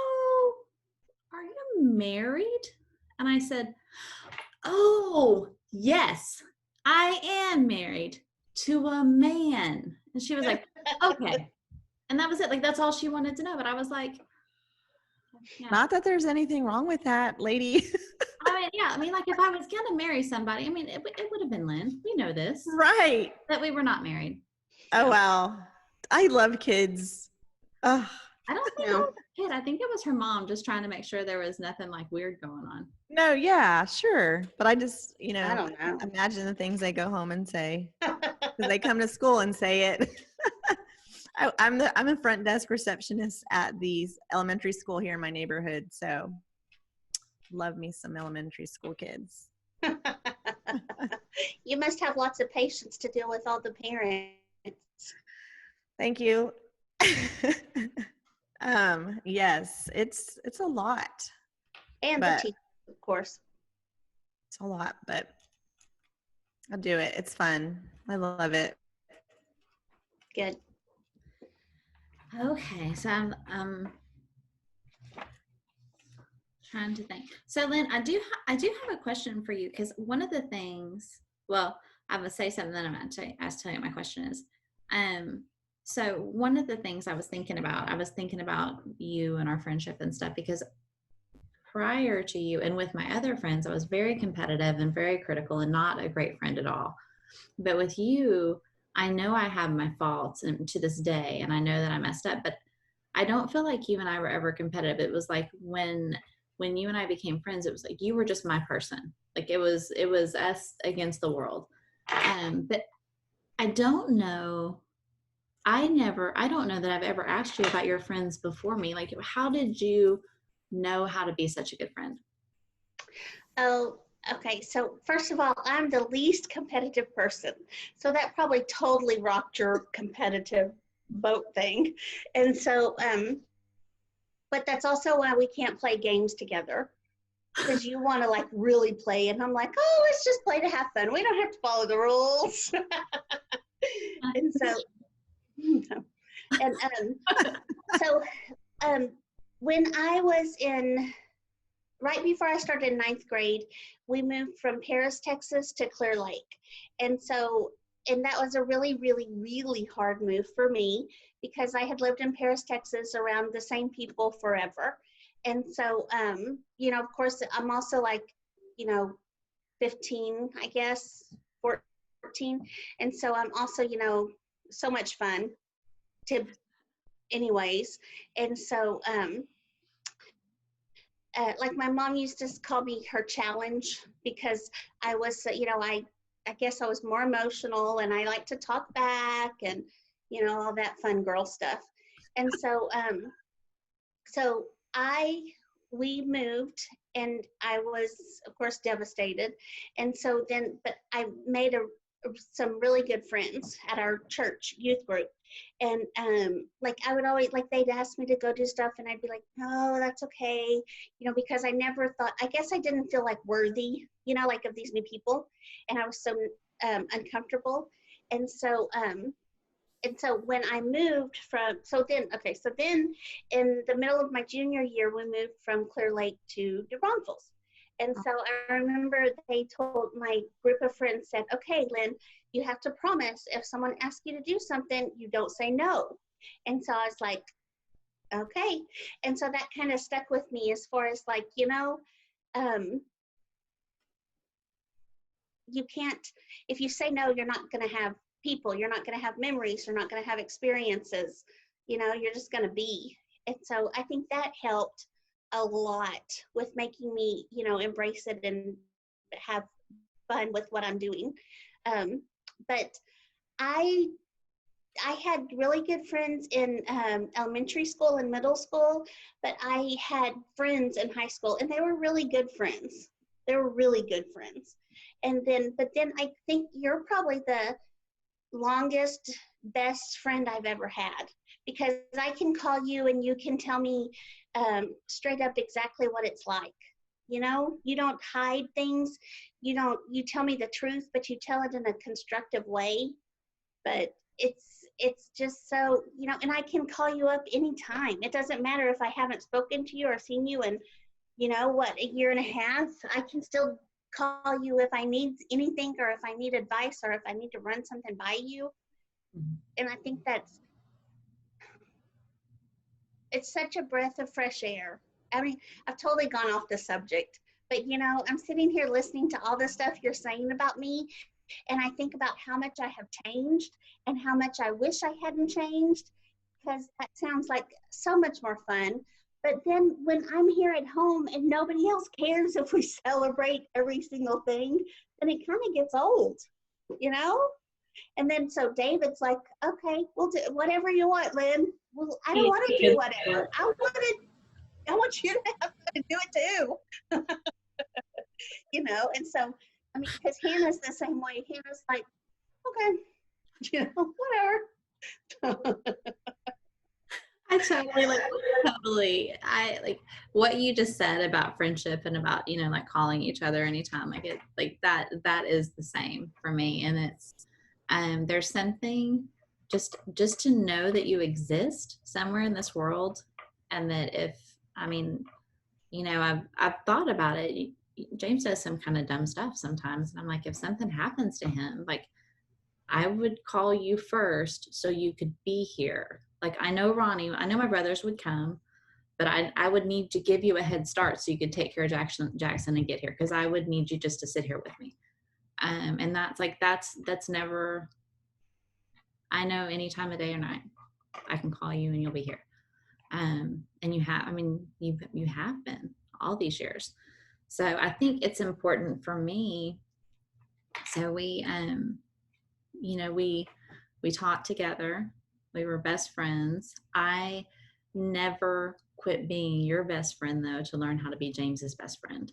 are you married? And I said, oh, yes, I am married to a man. And she was like, okay. And that was it. Like, that's all she wanted to know. But I was like, yeah. Not that there's anything wrong with that, lady. I mean, yeah. I mean, like, if I was going to marry somebody, I mean, it would have been Lynn. We know this. Right. That we were not married. Oh, wow. I love kids. Oh, I don't think it was a kid. I think it was her mom just trying to make sure there was nothing like weird going on. no, yeah, sure. But I just, I don't know. imagine the things they go home and say. Because they come to school and say it. I'm a front desk receptionist at the elementary school here in my neighborhood. So love me some elementary school kids. You must have lots of patience to deal with all the parents. Thank you. Yes, it's a lot. And the teachers, of course. It's a lot, but I'll do it. It's fun. I love it. Good. Okay, so I'm trying to think. So Lynn, I do have a question for you, because one of the things, well, I'm gonna say something, then I'm gonna tell you what my question is. So one of the things I was thinking about you and our friendship and stuff, because prior to you and with my other friends, I was very competitive and very critical and not a great friend at all. But with you, I know I have my faults, and to this day, and I know that I messed up, but I don't feel like you and I were ever competitive. It was like when you and I became friends, it was like you were just my person. Like it was us against the world. But I don't know. I don't know that I've ever asked you about your friends before me. Like, how did you know how to be such a good friend? Oh, okay. So first of all, I'm the least competitive person. So that probably totally rocked your competitive boat thing. And so, but that's also why we can't play games together, because you want to like really play. And I'm like, oh, let's just play to have fun. We don't have to follow the rules. And so, and so when I was right before I started in 9th grade, we moved from Paris, Texas to Clear Lake. And that was a really, really, really hard move for me, because I had lived in Paris, Texas around the same people forever. And so, of course, I'm also like, 15, I guess, 14. And so I'm also, so much fun anyways. And so, like my mom used to call me her challenge, because I was, I guess I was more emotional, and I like to talk back, and, all that fun girl stuff. And so, we moved, and I was, of course, devastated. And so then, but I made some really good friends at our church youth group. And like I would always, like, they'd ask me to go do stuff, and I'd be like, no, that's okay, because I never thought, I guess I didn't feel like worthy, like of these new people, and I was so uncomfortable. And so when I moved so then in the middle of my junior year, we moved from Clear Lake to New Braunfels. And so I remember they told my group of friends, said, okay, Lynn, you have to promise if someone asks you to do something, you don't say no. And so I was like, okay. And so that kind of stuck with me, as far as like, you can't, if you say no, you're not going to have people, you're not going to have memories, you're not going to have experiences, you're just going to be. And so I think that helped a lot with making me, embrace it and have fun with what I'm doing. But I had really good friends in elementary school and middle school, but I had friends in high school, and they were really good friends. They were really good friends. But then I think you're probably the longest, best friend I've ever had, because I can call you and you can tell me straight up exactly what it's like. You don't hide things. You tell me the truth, but you tell it in a constructive way. But it's just so, and I can call you up anytime. It doesn't matter if I haven't spoken to you or seen you in you know what, a year and a half, I can still call you if I need anything, or if I need advice, or if I need to run something by you. And I think it's such a breath of fresh air. I mean, I've totally gone off the subject, but you know, I'm sitting here listening to all the stuff you're saying about me, and I think about how much I have changed and how much I wish I hadn't changed, because that sounds like so much more fun. But then when I'm here at home and nobody else cares if we celebrate every single thing, then it kind of gets old, you know? And then so David's like, okay, we'll do whatever you want, Lynn. Well, I don't want to do whatever. I want you to have to do it too. You know, and so, I mean, because Hannah's the same way. Hannah's like, okay, you know, whatever. I like what you just said about friendship and about, you know, like calling each other anytime, like it, like that is the same for me. And it's, there's something just to know that you exist somewhere in this world. And that if, I mean, you know, I've thought about it. James does some kind of dumb stuff sometimes. And I'm like, if something happens to him, like I would call you first so you could be here. Like I know my brothers would come, but I would need to give you a head start so you could take care of Jackson and get here. Cause I would need you just to sit here with me. And that's like, that's never, I know any time of day or night, I can call you and you'll be here. And you have, I mean, you have been all these years. So I think it's important for me. So we, you know, we taught together. We were best friends. I never quit being your best friend though, to learn how to be James's best friend.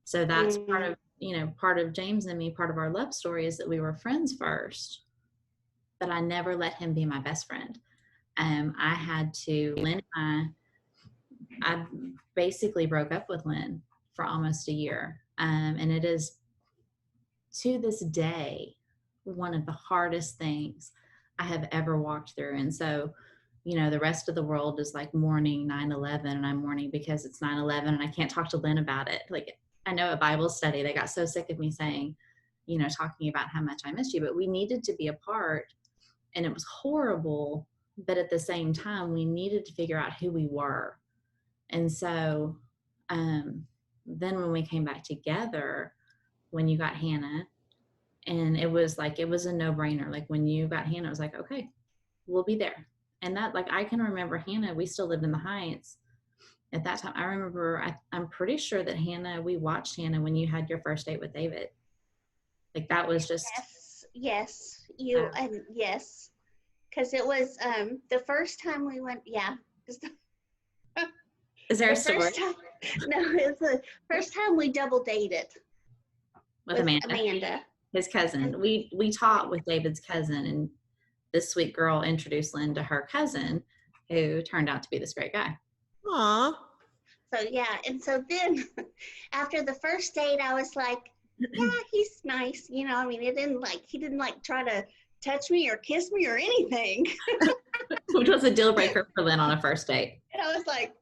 So that's part of, you know, part of James and me, part of our love story is that we were friends first, but I never let him be my best friend. I had to, I basically broke up with Lynn for almost a year. And it is to this day, one of the hardest things I have ever walked through. And so, you know, the rest of the world is like mourning 9/11 and I'm mourning because it's 9/11 and I can't talk to Lynn about it. Like I know at Bible study, they got so sick of me saying, you know, talking about how much I missed you, but we needed to be apart and it was horrible. But at the same time, we needed to figure out who we were. And so then when we came back together, when you got Hannah, and it was a no-brainer. Like when you got Hannah, it was like, okay, we'll be there. And that, like, I can remember Hannah, we still lived in the Heights at that time. I remember, I'm pretty sure that Hannah, we watched Hannah when you had your first date with David. Like that was just. Yes, yes. Because it was the first time we went, yeah. Is there a story? No, it was the first time we double dated. With Amanda. His cousin. We taught with David's cousin, and this sweet girl introduced Lynn to her cousin, who turned out to be this great guy. Aw. So yeah, and so then after the first date, I was like, yeah, he's nice. You know, I mean, he didn't try to touch me or kiss me or anything. Which was a deal breaker for Lynn on a first date. And I was like,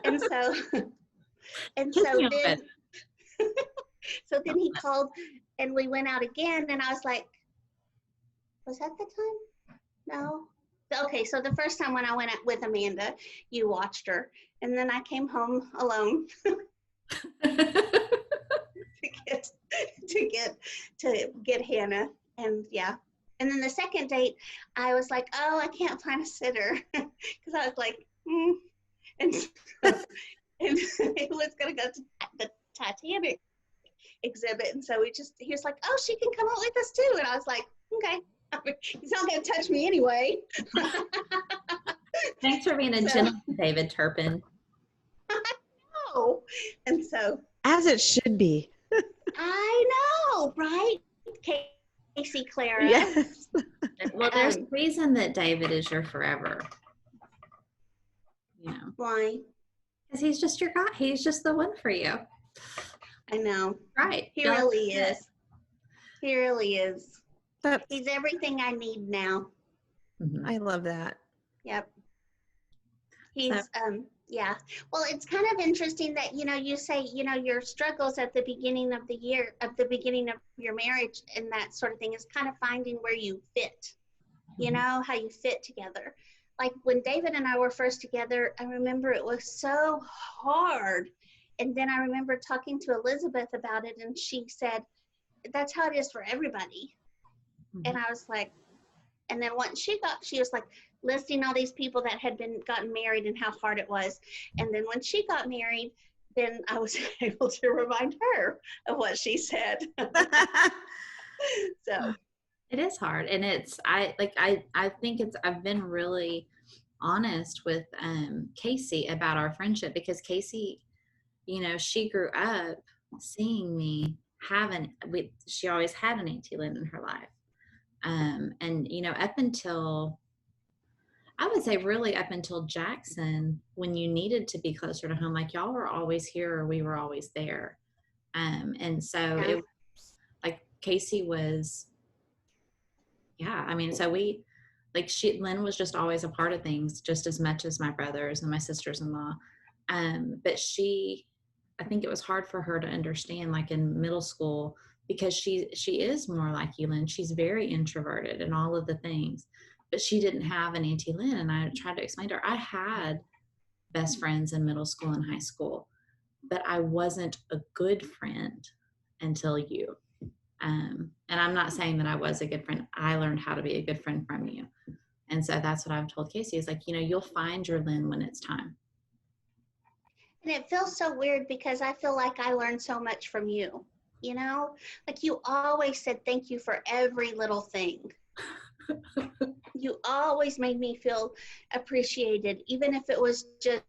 and so then he called and we went out again, and I was like, was that the time? No. Okay, so the first time when I went out with Amanda, you watched her, and then I came home alone to get Hannah, and yeah. And then the second date, I was like, oh, I can't find a sitter because I was like, and it was gonna go to the Titanic exhibit, and so he was like, oh, she can come out with us too, and I was like, okay. He's not going to touch me anyway. Thanks for being a gentleman, David Turpin. I know. And so. As it should be. I know, right? Casey Clara. Yes. Well, there's a reason that David is your forever. You know. Why? Because he's just your guy. He's just the one for you. I know. Right. He really is. He really is. He's everything I need now. I love that. Yep. He's, yeah. Well, it's kind of interesting that, you say, your struggles at the beginning of the year, at the beginning of your marriage and that sort of thing is kind of finding where you fit, how you fit together. Like when David and I were first together, I remember it was so hard. And then I remember talking to Elizabeth about it, and she said, that's how it is for everybody. And I was like, and then once she was like listing all these people that had gotten married and how hard it was. And then when she got married, then I was able to remind her of what she said. So it is hard. And I think I've been really honest with Casey about our friendship, because Casey, she grew up seeing me she always had an Auntie Lynn in her life. And, up until, I would say really up until Jackson, when you needed to be closer to home, like y'all were always here or we were always there. And so it was like Casey was, so Lynn was just always a part of things just as much as my brothers and my sisters-in-law. But I think it was hard for her to understand, like in middle school, because she is more like you, Lynn. She's very introverted and all of the things, but she didn't have an Auntie Lynn. And I tried to explain to her, I had best friends in middle school and high school, but I wasn't a good friend until you. And I'm not saying that I was a good friend. I learned how to be a good friend from you. And so that's what I've told Casey is like, you'll find your Lynn when it's time. And it feels so weird because I feel like I learned so much from you, like you always said thank you for every little thing. You always made me feel appreciated, even if it was just,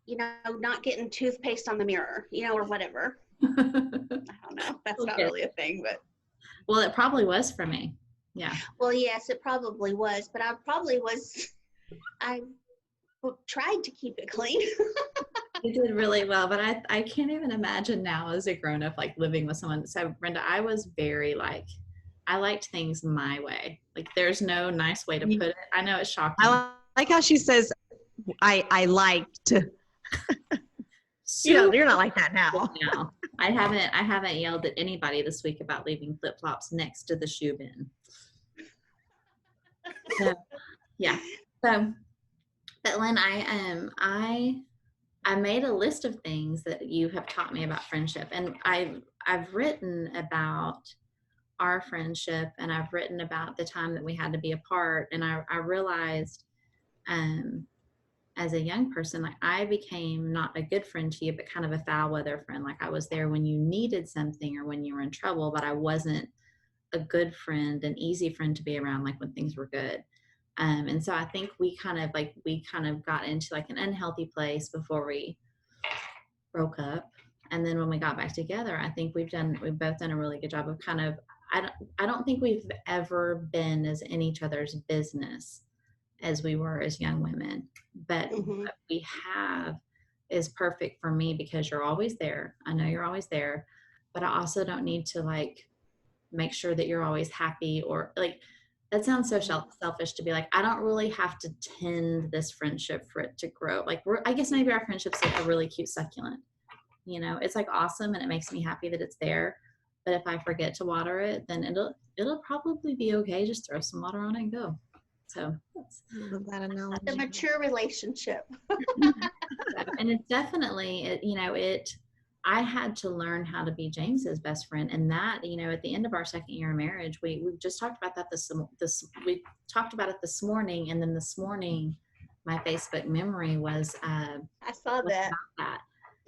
not getting toothpaste on the mirror, or whatever. I don't know. That's not really a thing, but. Well, it probably was for me. Yeah. Well, yes, it probably was, but I tried to keep it clean. You did really well, but I can't even imagine now as a grown-up, like living with someone. So Brenda, I was very I liked things my way. Like there's no nice way to put it. I know it's shocking. I like how she says, I liked. You're not like that now. No, I haven't yelled at anybody this week about leaving flip-flops next to the shoe bin. So, yeah. So, but Lynn, I made a list of things that you have taught me about friendship, and I've written about our friendship, and I've written about the time that we had to be apart, and I realized as a young person, like I became not a good friend to you, but kind of a foul weather friend. Like I was there when you needed something or when you were in trouble, but I wasn't a good friend, an easy friend to be around, like when things were good. And so I think we kind of got into like an unhealthy place before we broke up. And then when we got back together, I think we've both done a really good job of kind of, I don't think we've ever been as in each other's business as we were as young women, but what we have is perfect for me because you're always there. I know you're always there, but I also don't need to like make sure that you're always happy, or like, that sounds so selfish to be like, I don't really have to tend this friendship for it to grow. Like I guess maybe our friendship's like a really cute succulent, it's like awesome. And it makes me happy that it's there. But if I forget to water it, then it'll probably be okay. Just throw some water on it and go. So that's the mature relationship. And it's definitely, I had to learn how to be James's best friend. And that, at the end of our second year of marriage, we just talked about that we talked about it this morning. And then this morning, my Facebook memory was, I saw that.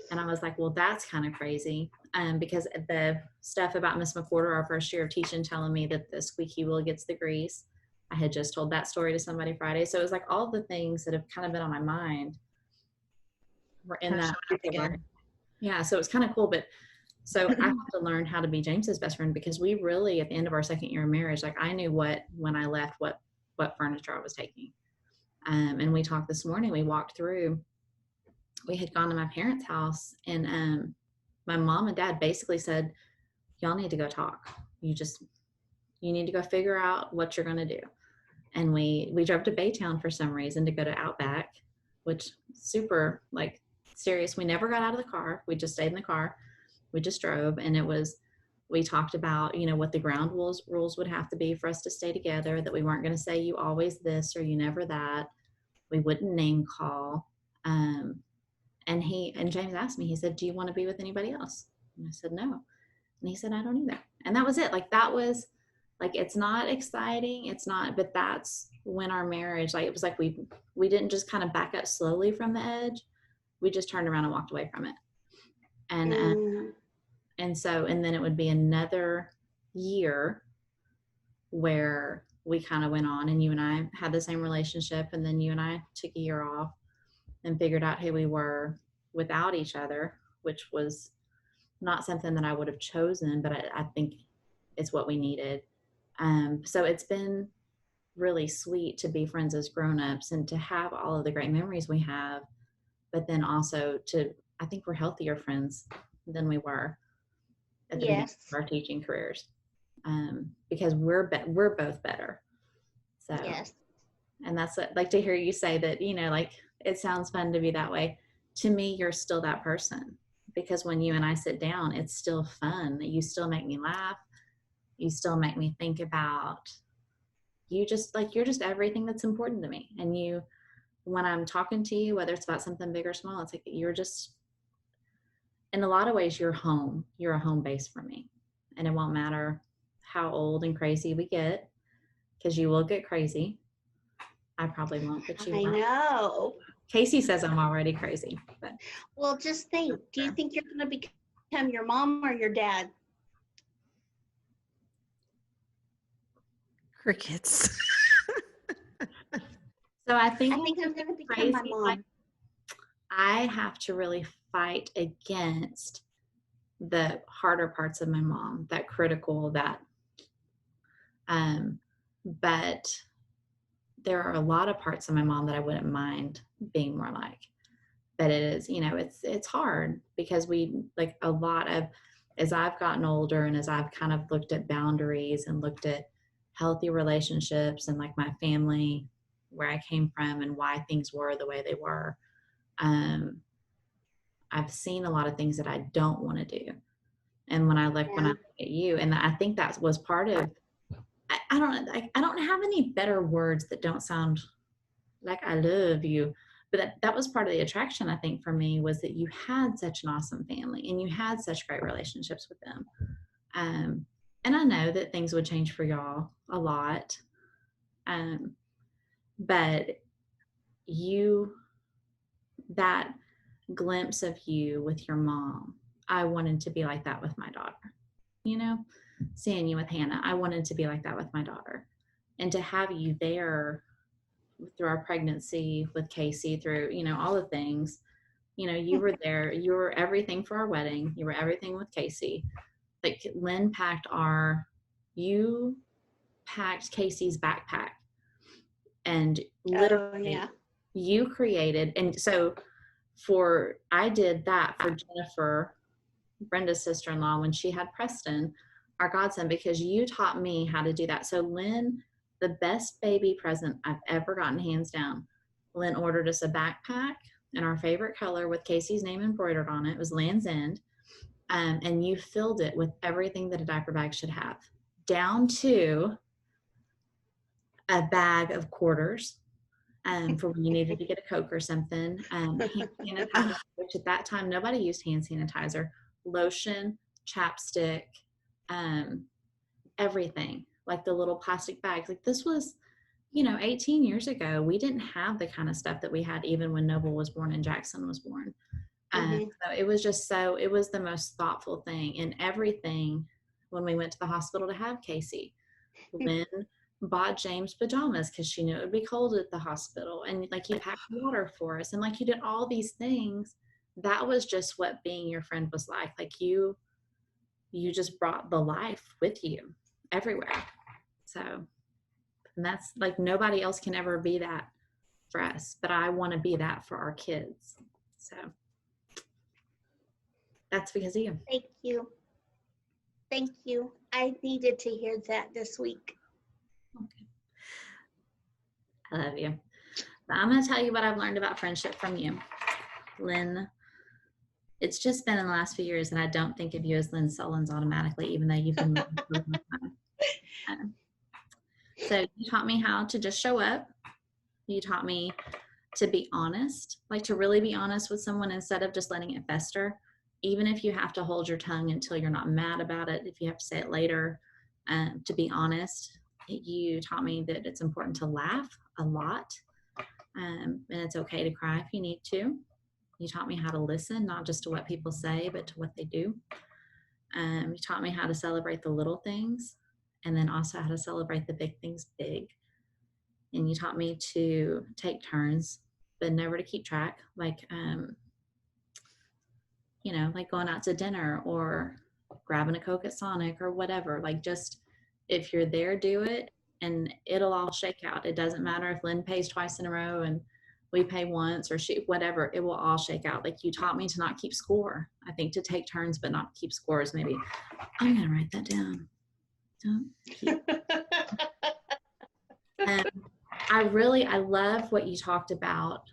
And I was like, well, that's kind of crazy. Because the stuff about Miss McWhorter, our first year of teaching, telling me that the squeaky wheel gets the grease. I had just told that story to somebody Friday. So it was like all the things that have kind of been on my mind were in that. Yeah. So it's kind of cool. But so I have to learn how to be James's best friend, because we really, at the end of our second year of marriage, like I knew when I left, what furniture I was taking. And we talked this morning, we walked through, we had gone to my parents' house, and my mom and dad basically said, y'all need to go talk. You need to go figure out what you're going to do. And we drove to Baytown for some reason to go to Outback, which super like serious. We never got out of the car. We just stayed in the car. We just drove, and we talked about, what the ground rules would have to be for us to stay together, that we weren't going to say you always this or you never that. We wouldn't name call. And James asked me, he said, do you want to be with anybody else? And I said, no. And he said, I don't either. And that was it. Like, that was like, it's not exciting. It's not, but that's when our marriage, like, it was like, we didn't just kind of back up slowly from the edge. We just turned around and walked away from it. And then it would be another year where we kind of went on, and you and I had the same relationship. And then you and I took a year off and figured out who we were without each other, which was not something that I would have chosen, but I think it's what we needed. So it's been really sweet to be friends as grownups and to have all of the great memories we have, but then also I think we're healthier friends than we were at the beginning of our teaching careers, because we're both better. So, yes. And that's what, like, to hear you say that, like, it sounds fun to be that way. To me, you're still that person, because when you and I sit down, it's still fun. You still make me laugh. You still make me think about you're just everything that's important to me. And when I'm talking to you, whether it's about something big or small, it's like, you're just, in a lot of ways, you're home. You're a home base for me. And it won't matter how old and crazy we get, because you will get crazy. I probably won't, but you I won't. know. Casey says I'm already crazy. But. Well, just think, do you think you're going to become your mom or your dad? Crickets. So I think I'm going to become my mom. Like, I have to really fight against the harder parts of my mom, that critical, but there are a lot of parts of my mom that I wouldn't mind being more like. But it is, it's hard, because we, like, a lot of, as I've gotten older and as I've kind of looked at boundaries and looked at healthy relationships and, like, my family, where I came from and why things were the way they were, I've seen a lot of things that I don't want to do. And when I look at you, and I think that was part of, I don't have any better words that don't sound like I love you, but that was part of the attraction, I think, for me, was that you had such an awesome family and you had such great relationships with them. And I know that things would change for y'all a lot. But that glimpse of you with your mom, I wanted to be like that with my daughter. Seeing you with Hannah, I wanted to be like that with my daughter. And to have you there through our pregnancy with Casey, through, all the things, you were there, you were everything for our wedding. You were everything with Casey. Like, Lynn you packed Casey's backpack, and literally you created. And so I did that for Jennifer, Brenda's sister-in-law, when she had Preston, our godson, because you taught me how to do that. So Lynn, the best baby present I've ever gotten, hands down, Lynn ordered us a backpack in our favorite color with Casey's name embroidered on it. It was Land's End. And you filled it with everything that a diaper bag should have, down to a bag of quarters, for when you needed to get a Coke or something, hand sanitizer, which at that time nobody used hand sanitizer, lotion, chapstick, everything, like the little plastic bags. Like, this was, 18 years ago. We didn't have the kind of stuff that we had even when Noble was born and Jackson was born. So it was it was the most thoughtful thing. And everything, when we went to the hospital to have Casey, Lynn bought James pajamas because she knew it would be cold at the hospital. And, like, you packed water for us. And, like, you did all these things. That was just what being your friend was like. Like, you just brought the life with you everywhere. So, and that's, like, nobody else can ever be that for us. But I want to be that for our kids. So that's because of you. Thank you. Thank you. I needed to hear that this week. Okay. I love you. I'm going to tell you what I've learned about friendship from you, Lynn. It's just been in the last few years, and I don't think of you as Lynn Sullins automatically, even though you've been with me for a long time. So you taught me how to just show up. You taught me to be honest, like to really be honest with someone instead of just letting it fester. Even if you have to hold your tongue until you're not mad about it, if you have to say it later, to be honest. You taught me that it's important to laugh a lot, and it's okay to cry if you need to. You taught me how to listen, not just to what people say, but to what they do. You taught me how to celebrate the little things, and then also how to celebrate the big things big. And you taught me to take turns, but never to keep track, like, like going out to dinner or grabbing a Coke at Sonic or whatever. Like, just if you're there, do it, and it'll all shake out. It doesn't matter if Lynn pays twice in a row and we pay once, or whatever, it will all shake out. Like, you taught me to not keep score. I think to take turns but not keep scores. Maybe I'm gonna write that down. Don't keep. I love what you talked about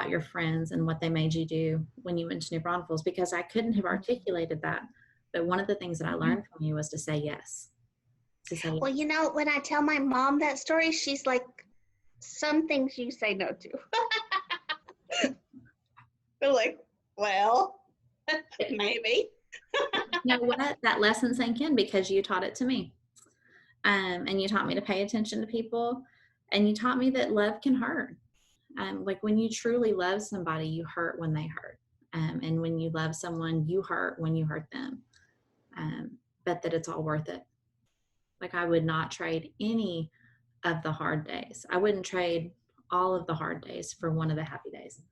your friends and what they made you do when you went to New Braunfels, because I couldn't have articulated that. But one of the things that I learned from you was to say yes. Well, when I tell my mom that story, she's like, some things you say no to. They're like, well, maybe. You know what? That lesson sank in because you taught it to me. And you taught me to pay attention to people. And you taught me that love can hurt. Like, when you truly love somebody, you hurt when they hurt. And when you love someone, you hurt when you hurt them. But that it's all worth it. Like, I would not trade any of the hard days. I wouldn't trade all of the hard days for one of the happy days.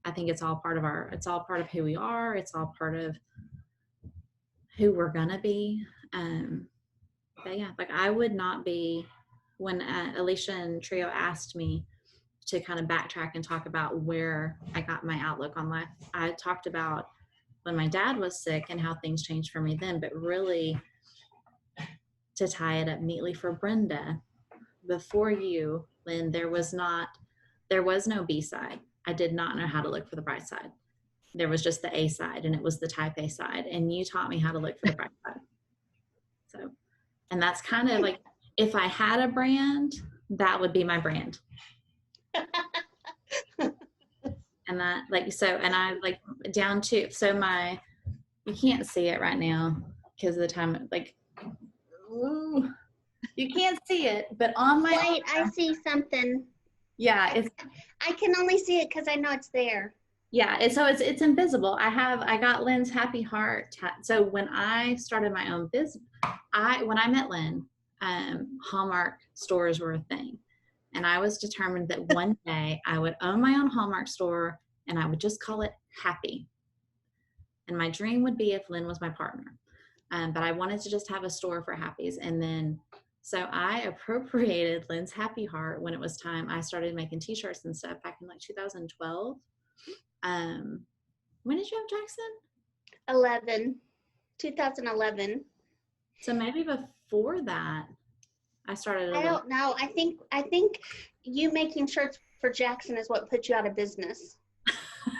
I think it's all part of who we are. It's all part of who we're gonna be. But yeah, like, I would not be, when Alicia and Trio asked me to kind of backtrack and talk about where I got my outlook on life, I talked about when my dad was sick and how things changed for me then, but really to tie it up neatly for Brenda, before you, Lynn, there was no B side. I did not know how to look for the bright side. There was just the A side, and it was the type A side, and you taught me how to look for the bright side. So, and that's kind of like, if I had a brand, that would be my brand. And that, like, so, and I like down to, so you can't see it right now because of the time, like, ooh, you can't see it, but on my Wait, I see something. Yeah, I can only see it because I know it's there. Yeah, it's invisible. I got Lynn's happy heart. So when I started my own business, when I met Lynn, Hallmark stores were a thing, and I was determined that one day I would own my own Hallmark store, and I would just call it Happy. And my dream would be if Lynn was my partner, but I wanted to just have a store for Happies. And then, so I appropriated Lynn's happy heart when it was time. I started making t-shirts and stuff back in like 2012. When did you have Jackson? 2011. So maybe before that, I started. I don't know. I think you making shirts for Jackson is what put you out of business.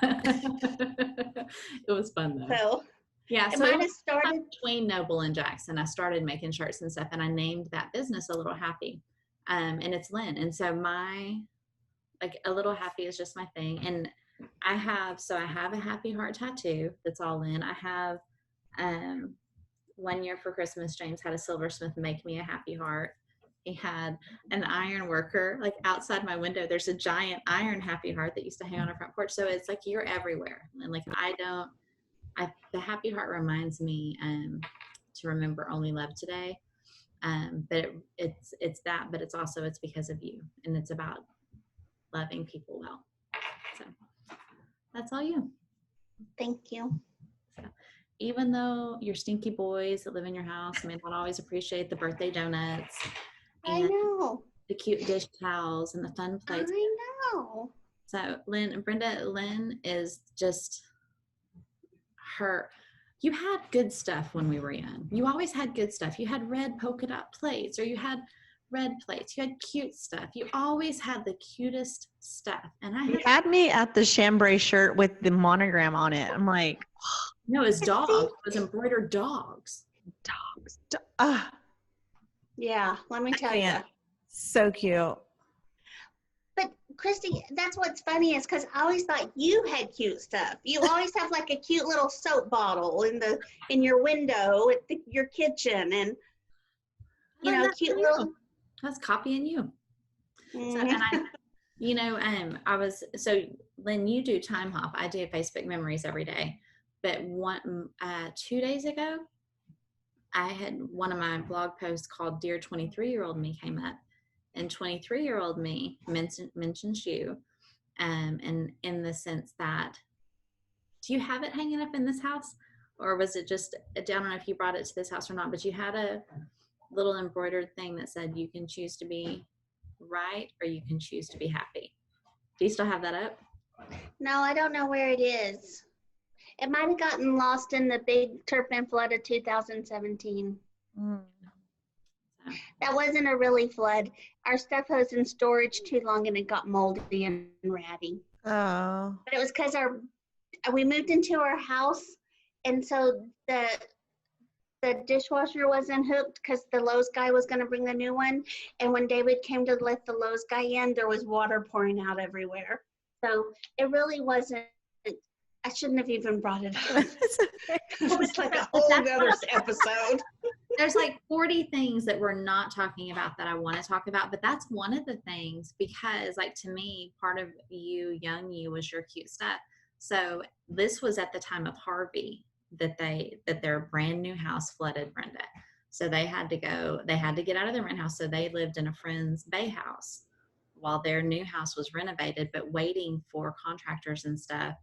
It was fun though. So yeah, it so might have started between Noble and Jackson. I started making shirts and stuff, and I named that business A Little Happy, and it's Lynn. And so A Little Happy is just my thing. And I have a happy heart tattoo that's all in. I have, one year for Christmas, James had a silversmith make me a happy heart. He had an iron worker, like outside my window, there's a giant iron happy heart that used to hang on our front porch. So it's like, you're everywhere. And like, the happy heart reminds me, to remember only love today. But it's that, but it's also, it's because of you, and it's about loving people well. So that's all you. Thank you. So, even though your stinky boys that live in your house may not always appreciate the birthday donuts, I know, the cute dish towels and the fun plates. I know. So Lynn is just you had good stuff when we were young. You always had good stuff. You had red polka dot plates, or you had red plates. You had cute stuff. You always had the cutest stuff. And I You had me at the chambray shirt with the monogram on it. I'm like, no, it was dogs. It was embroidered dogs. dogs. Yeah, let me tell you. So cute. But Kristi, that's what's funny is because I always thought you had cute stuff. You always have like a cute little soap bottle in your window at your kitchen, and cute little. I was copying you. Mm-hmm. So, and so Lynn, you do Time Hop. I do Facebook memories every day. But 2 days ago, I had one of my blog posts called "Dear 23-Year-Old Me" came up, and 23-year-old me mentions you, and in the sense that, do you have it hanging up in this house, or was it just? I don't know if you brought it to this house or not, but you had a little embroidered thing that said you can choose to be right or you can choose to be happy. Do you still have that up? No, I don't know where it is. It might have gotten lost in the big Turpin flood of 2017. That wasn't a really flood. Our stuff was in storage too long and it got moldy and ratty. Oh. But it was because we moved into our house, and so the dishwasher wasn't hooked because the Lowe's guy was going to bring the new one. And when David came to let the Lowe's guy in, there was water pouring out everywhere. So it really wasn't. I shouldn't have even brought it up. It's like a whole other episode. There's like 40 things that we're not talking about that I want to talk about, but that's one of the things, because like to me, part of young you was your cute stuff. So this was at the time of Harvey that their brand new house flooded, Brenda. So they had to get out of their rent house. So they lived in a friend's bay house while their new house was renovated, but waiting for contractors and stuff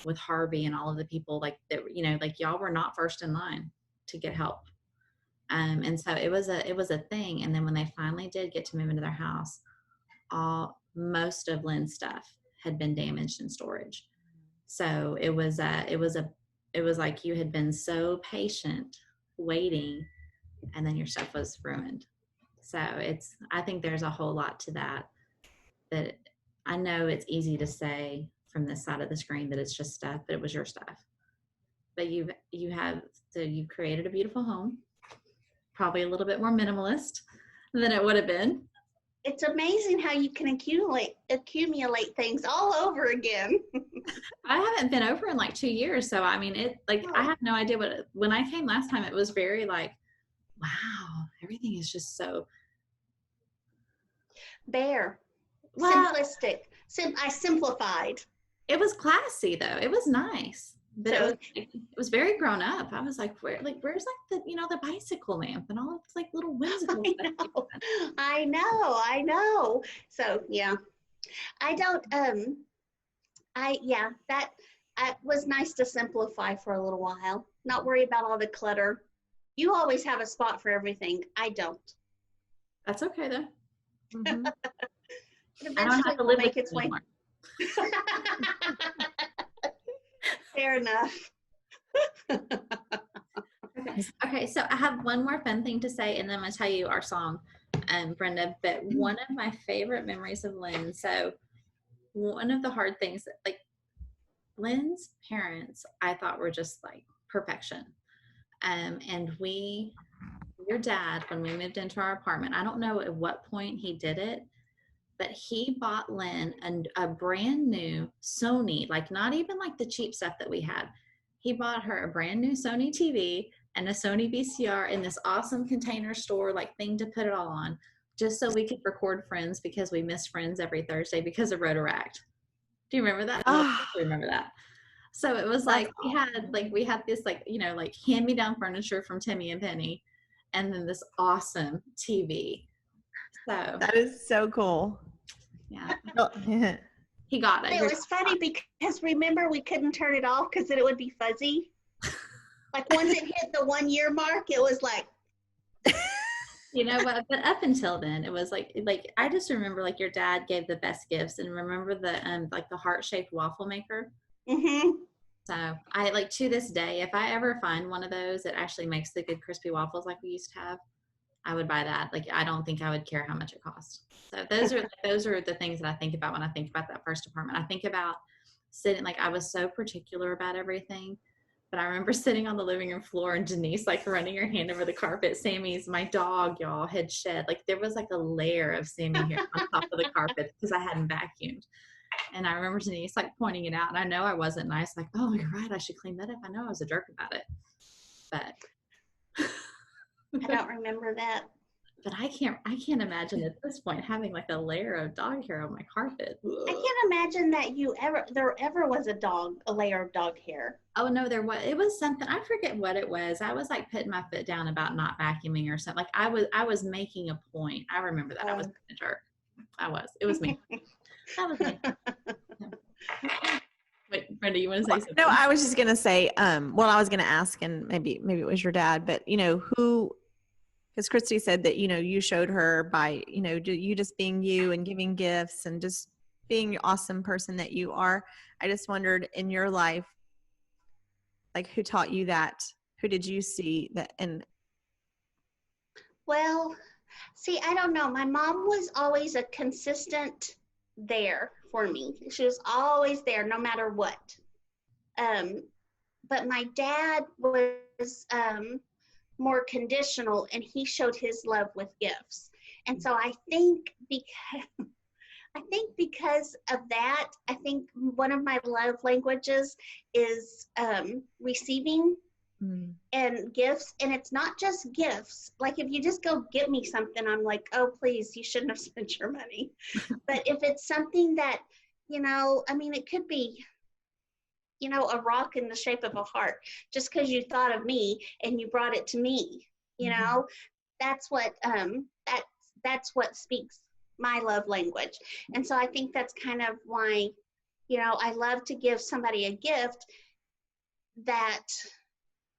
with Harvey and all of the people like that, like y'all were not first in line to get help. And so it was a thing. And then when they finally did get to move into their house, most of Lynn's stuff had been damaged in storage. So it was like you had been so patient waiting, and then your stuff was ruined. So I think there's a whole lot to that I know it's easy to say from this side of the screen that it's just stuff, but it was your stuff. But you've created a beautiful home, probably a little bit more minimalist than it would have been. It's amazing how you can accumulate things all over again. I haven't been over in like 2 years. So, I mean, I have no idea when I came last time, it was very like, wow, everything is just so bare, simplistic. I simplified. It was classy though. It was nice. But it was very grown up. I was like, where's like the bicycle lamp and all of like little whimsical stuff. I know. So yeah, that was nice to simplify for a little while. Not worry about all the clutter. You always have a spot for everything. I don't. That's okay though. Mm-hmm. I don't have to live with it anymore. Fair enough. Okay, so I have one more fun thing to say, and then I'm going to tell you our song, Brenda. But one of my favorite memories of Lynn, so one of the hard things, like Lynn's parents, I thought were just like perfection. And your dad, when we moved into our apartment, I don't know at what point he did it, but he bought Lynn a brand new Sony, like not even like the cheap stuff that we had. He bought her a brand new Sony TV and a Sony VCR in this awesome Container Store like thing to put it all on, just so we could record Friends, because we missed Friends every Thursday because of Rotaract. Do you remember that? I remember that. So it was like we had this like hand-me-down furniture from Timmy and Penny, and then this awesome TV. So that is so cool. Yeah. He got it. It was funny because remember we couldn't turn it off because then it would be fuzzy. Like once it hit the 1 year mark, it was like. You know what? But up until then, it was like I just remember like your dad gave the best gifts, and remember the like the heart-shaped waffle maker. Mm-hmm. So I like to this day, if I ever find one of those that actually makes the good crispy waffles like we used to have, I would buy that. Like, I don't think I would care how much it cost. So those are the things that I think about when I think about that first apartment. I think about sitting, like, I was so particular about everything, but I remember sitting on the living room floor and Denise like running her hand over the carpet. Sammy's, my dog, y'all, had shed, like, there was like a layer of Sammy hair on top of the carpet because I hadn't vacuumed. And I remember Denise like pointing it out, and I know I wasn't nice, like, oh, you're right, I should clean that up. I know I was a jerk about it, but I don't remember that. But I can't imagine at this point having like a layer of dog hair on my carpet. Ugh. I can't imagine that there ever was a layer of dog hair. Oh no, it was something, I forget what it was. I was like putting my foot down about not vacuuming or something. Like I was making a point. I remember that. I was a jerk. It was me. That was me. Wait, Brenda, you want to say something? No, I was just gonna say, well, I was gonna ask, and maybe it was your dad, but because Kristi said that, you showed her by, you just being you and giving gifts and just being the awesome person that you are. I just wondered, in your life, like, who taught you that? Who did you see that? And well, see, I don't know. My mom was always a consistent there for me. She was always there no matter what. But my dad was more conditional, and he showed his love with gifts. And so I think because of that, I think one of my love languages is receiving and gifts. And it's not just gifts. Like, if you just go get me something, I'm like, oh, please, you shouldn't have spent your money. But if it's something that, it could be, a rock in the shape of a heart, just because you thought of me and you brought it to me, that's what speaks my love language. And so I think that's kind of why, I love to give somebody a gift that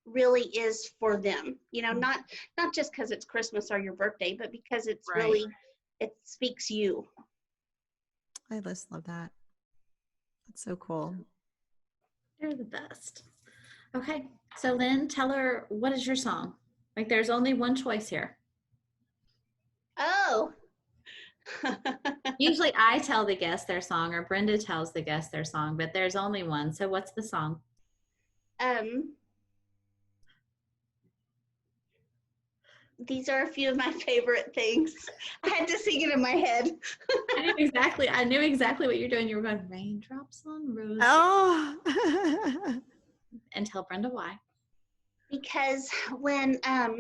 really is for them, not just because it's Christmas or your birthday, but because it's right. Really, it speaks you. I just love that. That's so cool. You're the best. Okay, so Lynn, tell her, what is your song? Like, there's only one choice here. Oh. Usually I tell the guest their song, or Brenda tells the guest their song, but there's only one. So what's the song? These are a few of my favorite things. I had to sing it in my head. I knew exactly what you're doing. You were going, raindrops on roses. Oh. And tell Brenda why. Because when, I don't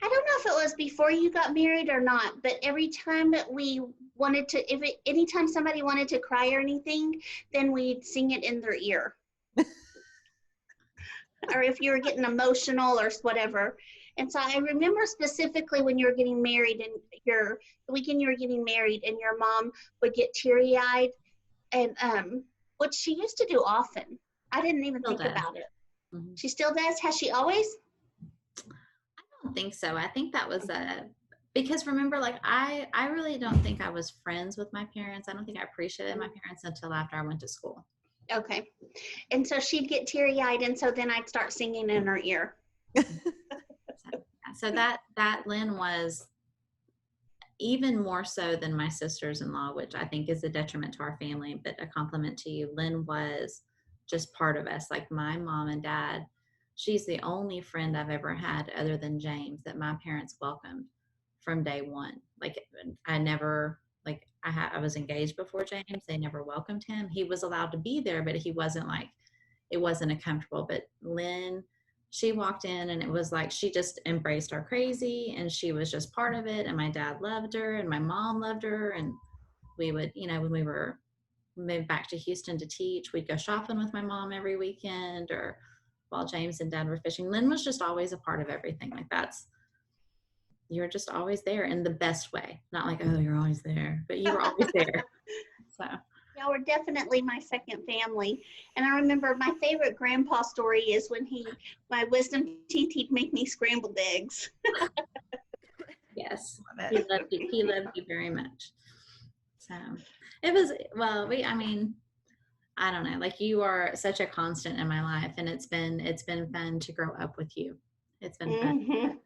know if it was before you got married or not, but every time that we wanted to, anytime somebody wanted to cry or anything, then we'd sing it in their ear. Or if you were getting emotional or whatever. And so I remember specifically when you were getting married, and the weekend you were getting married, and your mom would get teary-eyed, and which she used to do often. I didn't even think about it. Mm-hmm. She still does? Has she always? I don't think so. I think that was because remember, like, I really don't think I was friends with my parents. I don't think I appreciated my parents until after I went to school. Okay. And so she'd get teary-eyed, and so then I'd start singing in her ear. So that Lynn was even more so than my sisters-in-law, which I think is a detriment to our family, but a compliment to you. Lynn was just part of us. Like, my mom and dad, she's the only friend I've ever had other than James that my parents welcomed from day one. Like, I was engaged before James. They never welcomed him. He was allowed to be there, but he wasn't it wasn't a comfortable. But Lynn, she walked in, and it was like she just embraced our crazy, and she was just part of it. And my dad loved her, and my mom loved her. And we would, when we were moved back to Houston to teach, we'd go shopping with my mom every weekend, or while James and dad were fishing. Lynn was just always a part of everything. Like, you're just always there in the best way. Not like, oh, you're always there, but you were always there. So. Y'all were definitely my second family. And I remember my favorite grandpa story is when my wisdom teeth, he'd make me scrambled eggs. Yes, he loved you. He loved you very much. So it was, I don't know, like, you are such a constant in my life, and it's been fun to grow up with you. It's been fun.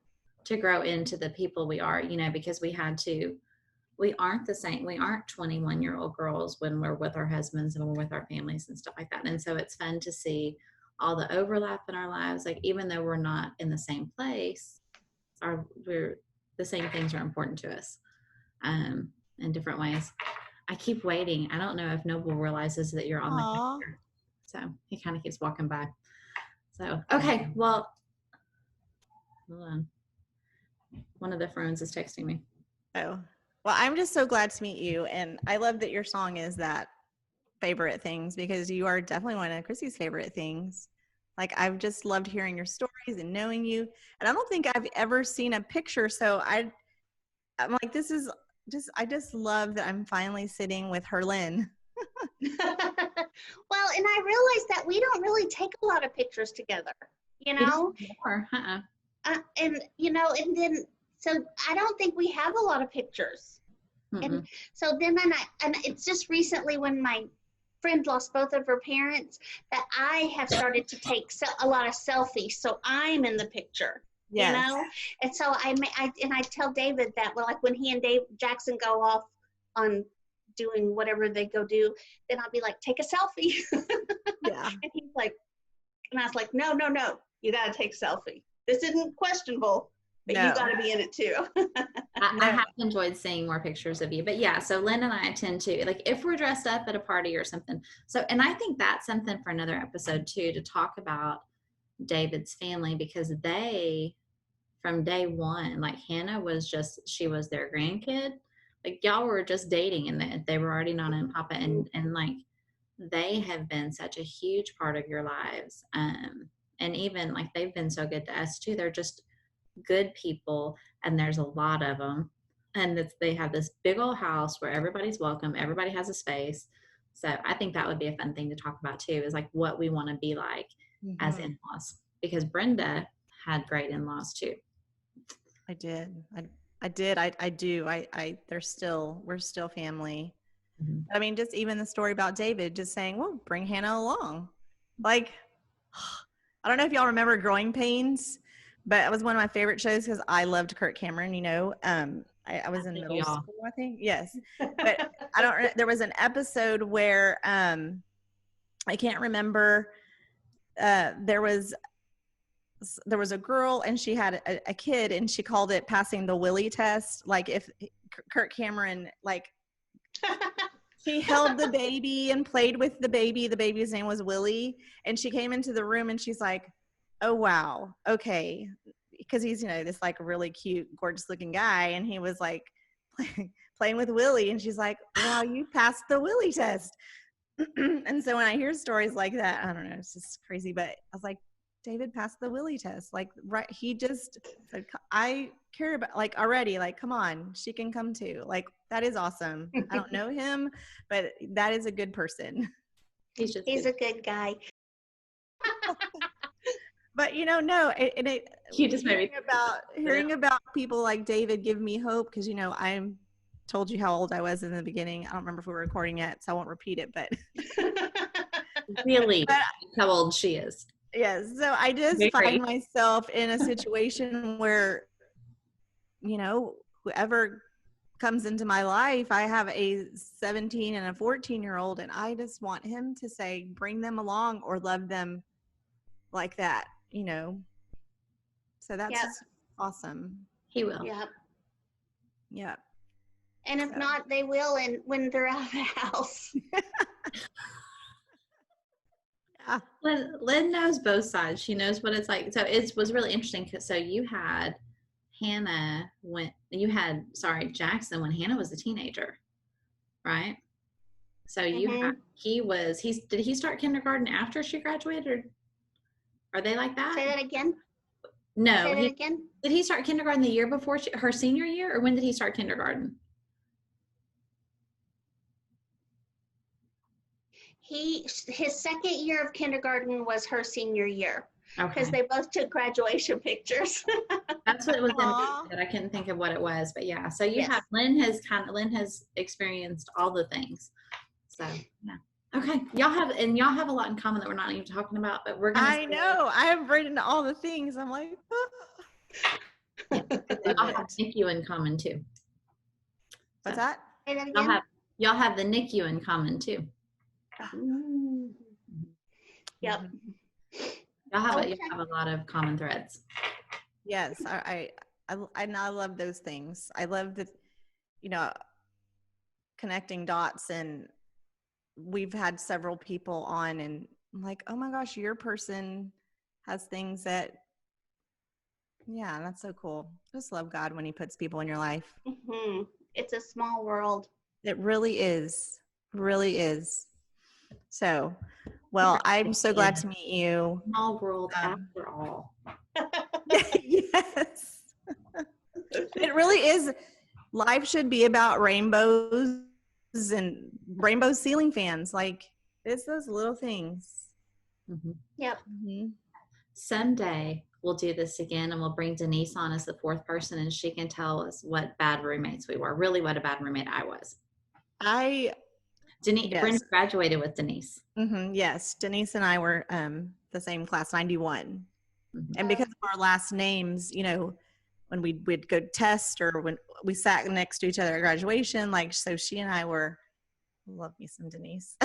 to grow into the people we are, you know, because we aren't the same. We aren't 21-year-old girls when we're with our husbands and we're with our families and stuff like that. And so it's fun to see all the overlap in our lives. Like, even though we're not in the same place, the same things are important to us in different ways. I keep waiting. I don't know if Noble realizes that you're on the picture. So he kind of keeps walking by. So, okay. Well, hold on. One of the friends is texting me. Oh, well, I'm just so glad to meet you. And I love that your song is that favorite things, because you are definitely one of Kristi's favorite things. Like, I've just loved hearing your stories and knowing you. And I don't think I've ever seen a picture. So I'm like, this is just, I just love that I'm finally sitting with her Lynn. Well, and I realized that we don't really take a lot of pictures together, you know? And, you know, and then, so I don't think we have a lot of pictures. And so then, and it's just recently when my friend lost both of her parents that I have started to take a lot of selfies. So I'm in the picture, you know? And so I tell David that, well, like when he and Jackson go off on doing whatever they go do, then I'll be like, take a selfie. Yeah. And he's like, and I was like, no, you got to take a selfie. This isn't questionable, but you got to be in it too. I have enjoyed seeing more pictures of you, but yeah, so Lynn and I tend to, like, if we're dressed up at a party or something. So, and I think that's something for another episode too, to talk about David's family, because they, from day one, like Hannah was she was their grandkid. Like, y'all were just dating and they were already Nana and Papa, and like, they have been such a huge part of your lives. And even like, they've been so good to us too. They're just good people, and there's a lot of them, and they have this big old house where everybody's welcome, everybody has a space. So I think that would be a fun thing to talk about too, is like what we want to be like as in-laws, because Brenda had great in-laws too. I do. We're still family. I mean, just even the story about David just saying, well, bring Hannah along. Like, I don't know if y'all remember Growing Pains, but it was one of my favorite shows because I loved Kirk Cameron, you know. I was in middle school, I think. Yes. But there was an episode where I can't remember. There was a girl and she had a kid, and she called it passing the Willie test. Like, if Kirk Cameron, like, she held the baby and played with the baby's name was Willie, and she came into the room and she's like, oh wow, okay, because he's, you know, this like really cute, gorgeous looking guy, and he was like playing with Willie, and she's like, wow, you passed the Willie test. And so when I hear stories like that, I don't know, it's just crazy. But I was like, David passed the Willie test. Like, right, he just said, I care about, like, already, like, come on, she can come too. Like, that is awesome. I don't know him, but that is a good person. He's a good guy. But, you know, no, You just hearing about people like David give me hope, because, you know, I told you how old I was in the beginning. I don't remember if we were recording yet, so I won't repeat it, but really, how old she is. Yes. So I just find myself in a situation where, you know, whoever comes into my life, I have a 17 and a 14-year-old, and I just want him to say, bring them along or love them like that, you know. So that's awesome. He will. Yep. Yep. And if not, they will, and when they're out of the house. Lynn knows both sides. She knows what it's like. So it was really interesting. So you had Jackson when Hannah was a teenager, right? So did he start kindergarten after she graduated, or are they like that? Say that again. No. Say that again. Did he start kindergarten the year before her senior year, or when did he start kindergarten? His second year of kindergarten was her senior year, because Okay. they both took graduation pictures. That's what it was in, but I couldn't think of what it was. But yeah, so Lynn has experienced all the things. So yeah. Okay. Y'all have a lot in common that we're not even talking about, but we're gonna I know. I have written all the things. I'm like, Y'all have NICU in common too. What's that? Say that again? Y'all have the NICU in common too. Mm. Yep. Y'all have a lot of common threads. Yes, I love those things. I love the, connecting dots, and we've had several people on, and I'm like, oh my gosh, your person has things that, yeah, that's so cool. Just love God when he puts people in your life. Mm-hmm. It's a small world. It really is. Really is. So, well, I'm so glad to meet you. Small world after all. Yes. It really is. Life should be about rainbows and rainbow ceiling fans. Like, it's those little things. Mm-hmm. Yep. Mm-hmm. Someday we'll do this again, and we'll bring Denise on as the fourth person, and she can tell us what bad roommates we were. Really, what a bad roommate I was. Yes. Brenda graduated with Denise. Mm-hmm, yes. Denise and I were the same class, 91. Mm-hmm. And because of our last names, when we'd go test, or when we sat next to each other at graduation, so she and I love me some Denise.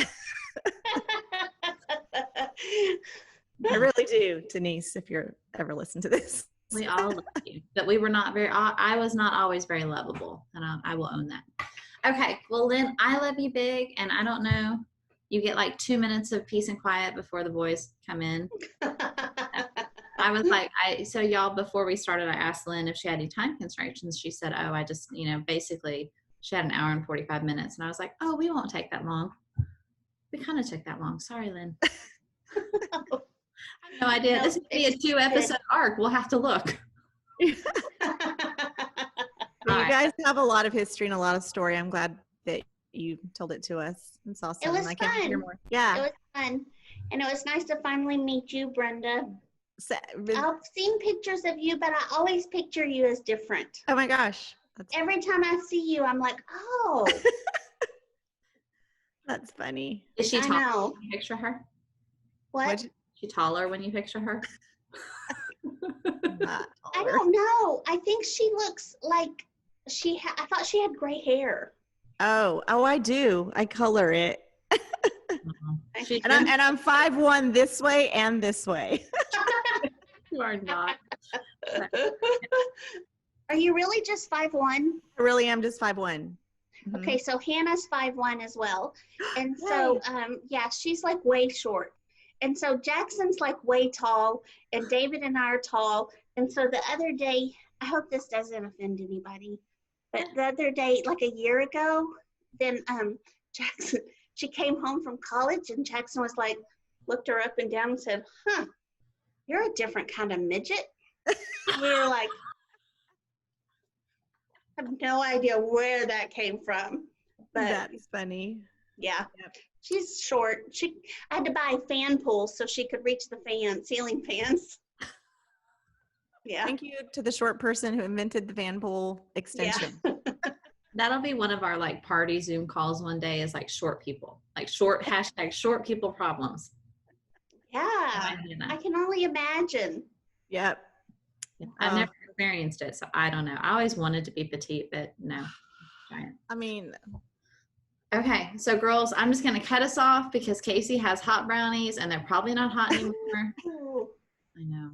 I really do, Denise, if you're ever listen to this. We all love you, but we were not I was not always very lovable, and I will own that. Okay, well, Lynn, I love you big, and I don't know, you get like 2 minutes of peace and quiet before the boys come in. I was like, so y'all, before we started, I asked Lynn if she had any time constraints. She said, oh, I just, basically she had an hour and 45 minutes. And I was like, oh, we won't take that long. We kind of took that long. Sorry, Lynn. I have no idea. No, this would be a 2-episode arc. We'll have to look. You guys have a lot of history and a lot of story. I'm glad that you told it to us. It's awesome. It was can't fun. Hear more. Yeah. It was fun. And it was nice to finally meet you, Brenda. I've seen pictures of you, but I always picture you as different. Oh my gosh. Every time I see you, I'm like, oh. That's funny. Is she taller when you picture her? What? Is she taller when you picture her? I don't know. I think she looks like I thought she had gray hair. Oh, I do. I color it. Mm-hmm. And I'm 5'1" this way and this way. You are not. Are you really just 5'1"? I really am just 5'1". Mm-hmm. Okay, so Hannah's 5'1" as well. And so, she's like way short. And so Jackson's like way tall, and David and I are tall. And so the other day, I hope this doesn't offend anybody, but the other day, like a year ago, then Jackson, she came home from college, and Jackson was like, looked her up and down and said, huh, you're a different kind of midget. We were like, I have no idea where that came from. But that's funny. Yeah. Yep. She's short. I had to buy fan pools so she could reach the ceiling fans. Yeah. Thank you to the short person who invented the fan pool extension. Yeah. That'll be one of our party Zoom calls one day, is short people, short people problems. Yeah. I can only imagine. Yep. I've never experienced it, so I don't know. I always wanted to be petite, but no. I mean, okay, so girls, I'm just going to cut us off because Casey has hot brownies, and they're probably not hot anymore. I know.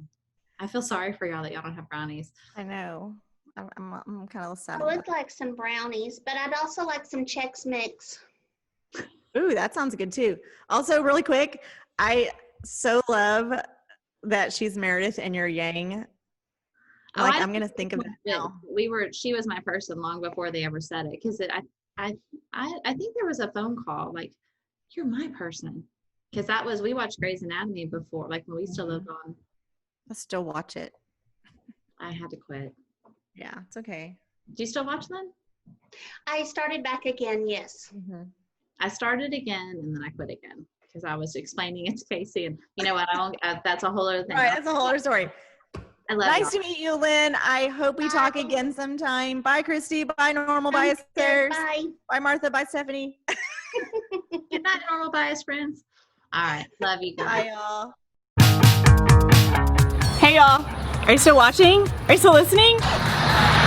I feel sorry for y'all that y'all don't have brownies. I know. I'm kind of sad. I would like some brownies, but I'd also like some Chex Mix. Ooh, that sounds good too. Also, really quick, I so love that she's Meredith and you're Yang. I'm going to think of it now. She was my person long before they ever said it, because I think there was a phone call, you're my person. Because we watched Grey's Anatomy before, when we still lived on. I still watch it. I had to quit. Yeah, it's okay. Do you still watch them? I started back again, yes. Mm-hmm. I started again, and then I quit again because I was explaining it to Casey, and you know what? That's a whole other thing. All right, that's a whole other story. I love Nice to meet you, Lynn. I hope we talk again sometime. Bye, Kristi. Bye, Normal Bias Stairs. Bye. Bye, Martha. Bye, Stephanie. Good night, Normal Bias friends. All right. Love you guys. Bye, y'all. Hey, y'all. Are you still watching? Are you still listening?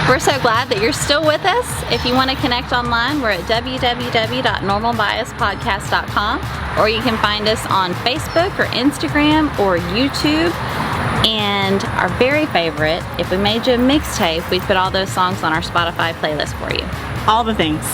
We're so glad that you're still with us. If you want to connect online, we're at www.normalbiaspodcast.com, or you can find us on Facebook or Instagram or YouTube. And our very favorite, if we made you a mixtape, we'd put all those songs on our Spotify playlist for you. All the things.